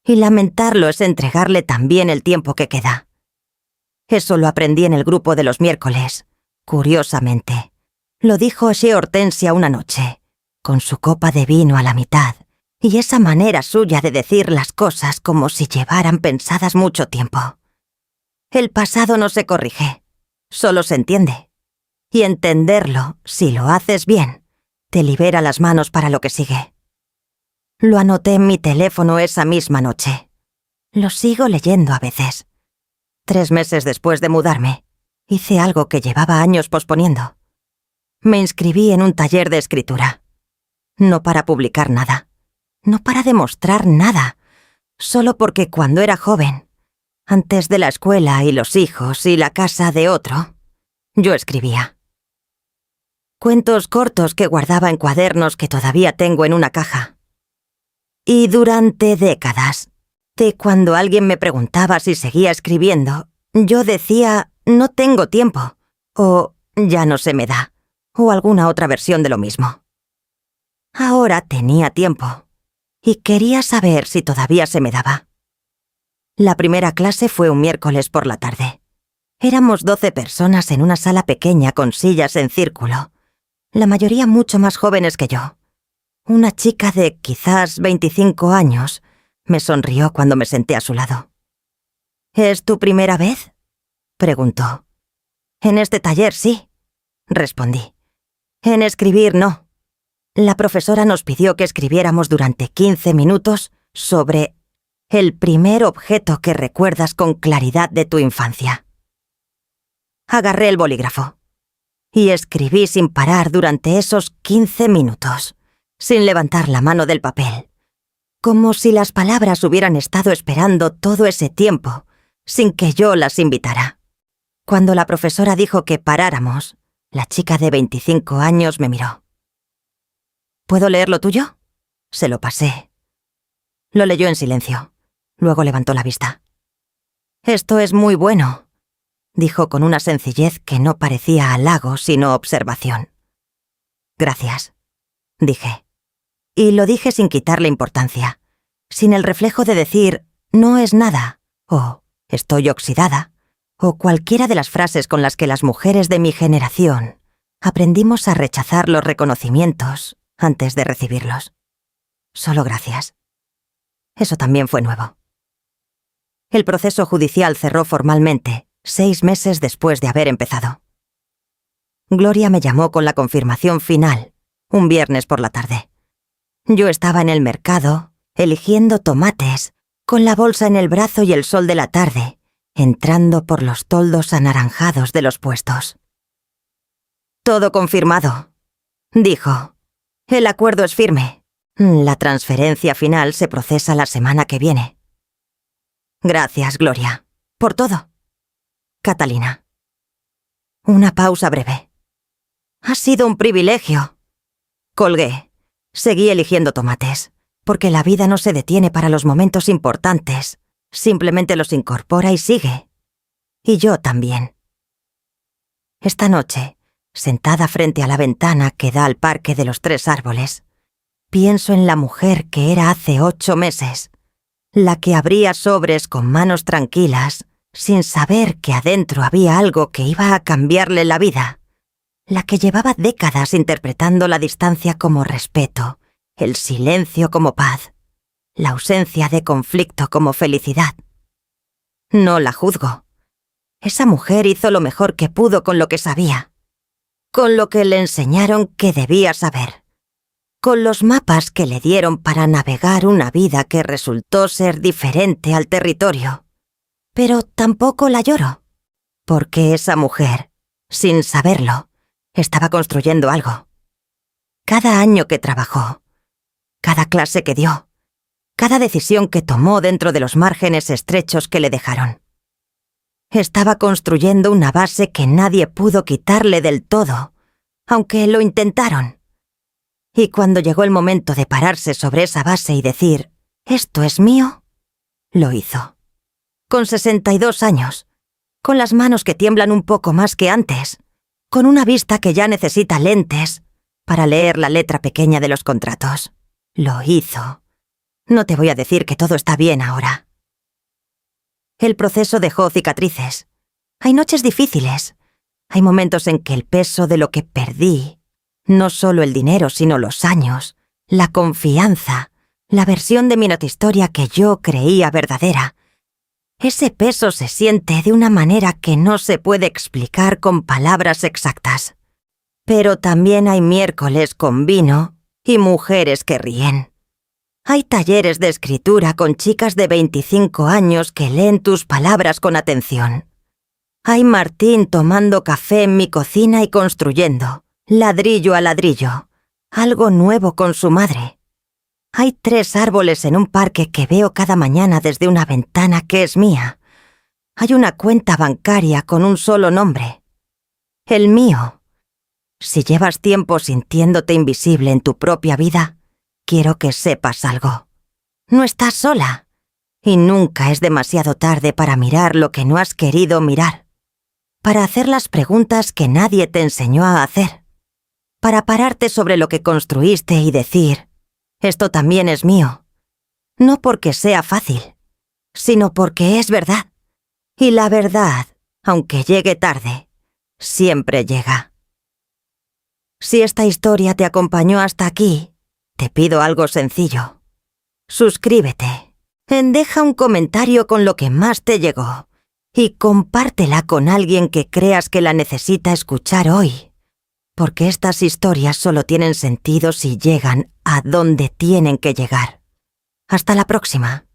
[SPEAKER 1] y lamentarlo es entregarle también el tiempo que queda. Eso lo aprendí en el grupo de los miércoles, curiosamente. Lo dijo Che Hortensia una noche, con su copa de vino a la mitad, y esa manera suya de decir las cosas como si llevaran pensadas mucho tiempo. El pasado no se corrige, solo se entiende. Y entenderlo, si lo haces bien, te libera las manos para lo que sigue. Lo anoté en mi teléfono esa misma noche. Lo sigo leyendo a veces. 3 meses después de mudarme, hice algo que llevaba años posponiendo. Me inscribí en un taller de escritura. No para publicar nada. No para demostrar nada. Solo porque cuando era joven, antes de la escuela y los hijos y la casa de otro, yo escribía. Cuentos cortos que guardaba en cuadernos que todavía tengo en una caja. Y durante décadas, de cuando alguien me preguntaba si seguía escribiendo, yo decía, no tengo tiempo, o ya no se me da, o alguna otra versión de lo mismo. Ahora tenía tiempo, y quería saber si todavía se me daba. La primera clase fue un miércoles por la tarde. Éramos 12 personas en una sala pequeña con sillas en círculo, la mayoría mucho más jóvenes que yo. Una chica de quizás 25 años me sonrió cuando me senté a su lado. ¿Es tu primera vez?, preguntó. En este taller sí, respondí. En escribir no. La profesora nos pidió que escribiéramos durante 15 minutos sobre el primer objeto que recuerdas con claridad de tu infancia. Agarré el bolígrafo y escribí sin parar durante esos 15 minutos, sin levantar la mano del papel, como si las palabras hubieran estado esperando todo ese tiempo, sin que yo las invitara. Cuando la profesora dijo que paráramos, la chica de 25 años me miró. ¿Puedo leer lo tuyo? Se lo pasé. Lo leyó en silencio. Luego levantó la vista. Esto es muy bueno, dijo con una sencillez que no parecía halago sino observación. Gracias, dije. Y lo dije sin quitarle importancia, sin el reflejo de decir no es nada, o estoy oxidada, o cualquiera de las frases con las que las mujeres de mi generación aprendimos a rechazar los reconocimientos antes de recibirlos. Solo gracias. Eso también fue nuevo. El proceso judicial cerró formalmente 6 meses después de haber empezado. Gloria me llamó con la confirmación final, un viernes por la tarde. Yo estaba en el mercado, eligiendo tomates, con la bolsa en el brazo y el sol de la tarde, entrando por los toldos anaranjados de los puestos. «Todo confirmado», dijo. «El acuerdo es firme. La transferencia final se procesa la semana que viene». «Gracias, Gloria, por todo. Catalina». Una pausa breve. «Ha sido un privilegio». Colgué. Seguí eligiendo tomates, porque la vida no se detiene para los momentos importantes. Simplemente los incorpora y sigue. Y yo también. Esta noche, sentada frente a la ventana que da al parque de los 3 árboles, pienso en la mujer que era hace 8 meses, la que abría sobres con manos tranquilas, sin saber que adentro había algo que iba a cambiarle la vida, la que llevaba décadas interpretando la distancia como respeto, el silencio como paz, la ausencia de conflicto como felicidad. No la juzgo. Esa mujer hizo lo mejor que pudo con lo que sabía, con lo que le enseñaron que debía saber, con los mapas que le dieron para navegar una vida que resultó ser diferente al territorio. Pero tampoco la lloro, porque esa mujer, sin saberlo, estaba construyendo algo. Cada año que trabajó, cada clase que dio, cada decisión que tomó dentro de los márgenes estrechos que le dejaron. Estaba construyendo una base que nadie pudo quitarle del todo, aunque lo intentaron. Y cuando llegó el momento de pararse sobre esa base y decir, «Esto es mío», lo hizo. Con 62 años, con las manos que tiemblan un poco más que antes, con una vista que ya necesita lentes para leer la letra pequeña de los contratos. Lo hizo. No te voy a decir que todo está bien ahora. El proceso dejó cicatrices. Hay noches difíciles. Hay momentos en que el peso de lo que perdí, no solo el dinero, sino los años, la confianza, la versión de mi notihistoria que yo creía verdadera, ese peso se siente de una manera que no se puede explicar con palabras exactas. Pero también hay miércoles con vino y mujeres que ríen. Hay talleres de escritura con chicas de 25 años que leen tus palabras con atención. Hay Martín tomando café en mi cocina y construyendo, ladrillo a ladrillo, algo nuevo con su madre. Hay 3 árboles en un parque que veo cada mañana desde una ventana que es mía. Hay una cuenta bancaria con un solo nombre. El mío. Si llevas tiempo sintiéndote invisible en tu propia vida, quiero que sepas algo. No estás sola. Y nunca es demasiado tarde para mirar lo que no has querido mirar. Para hacer las preguntas que nadie te enseñó a hacer. Para pararte sobre lo que construiste y decir, esto también es mío. No porque sea fácil, sino porque es verdad. Y la verdad, aunque llegue tarde, siempre llega. Si esta historia te acompañó hasta aquí, te pido algo sencillo. Suscríbete, deja un comentario con lo que más te llegó y compártela con alguien que creas que la necesita escuchar hoy, porque estas historias solo tienen sentido si llegan a donde tienen que llegar. Hasta la próxima.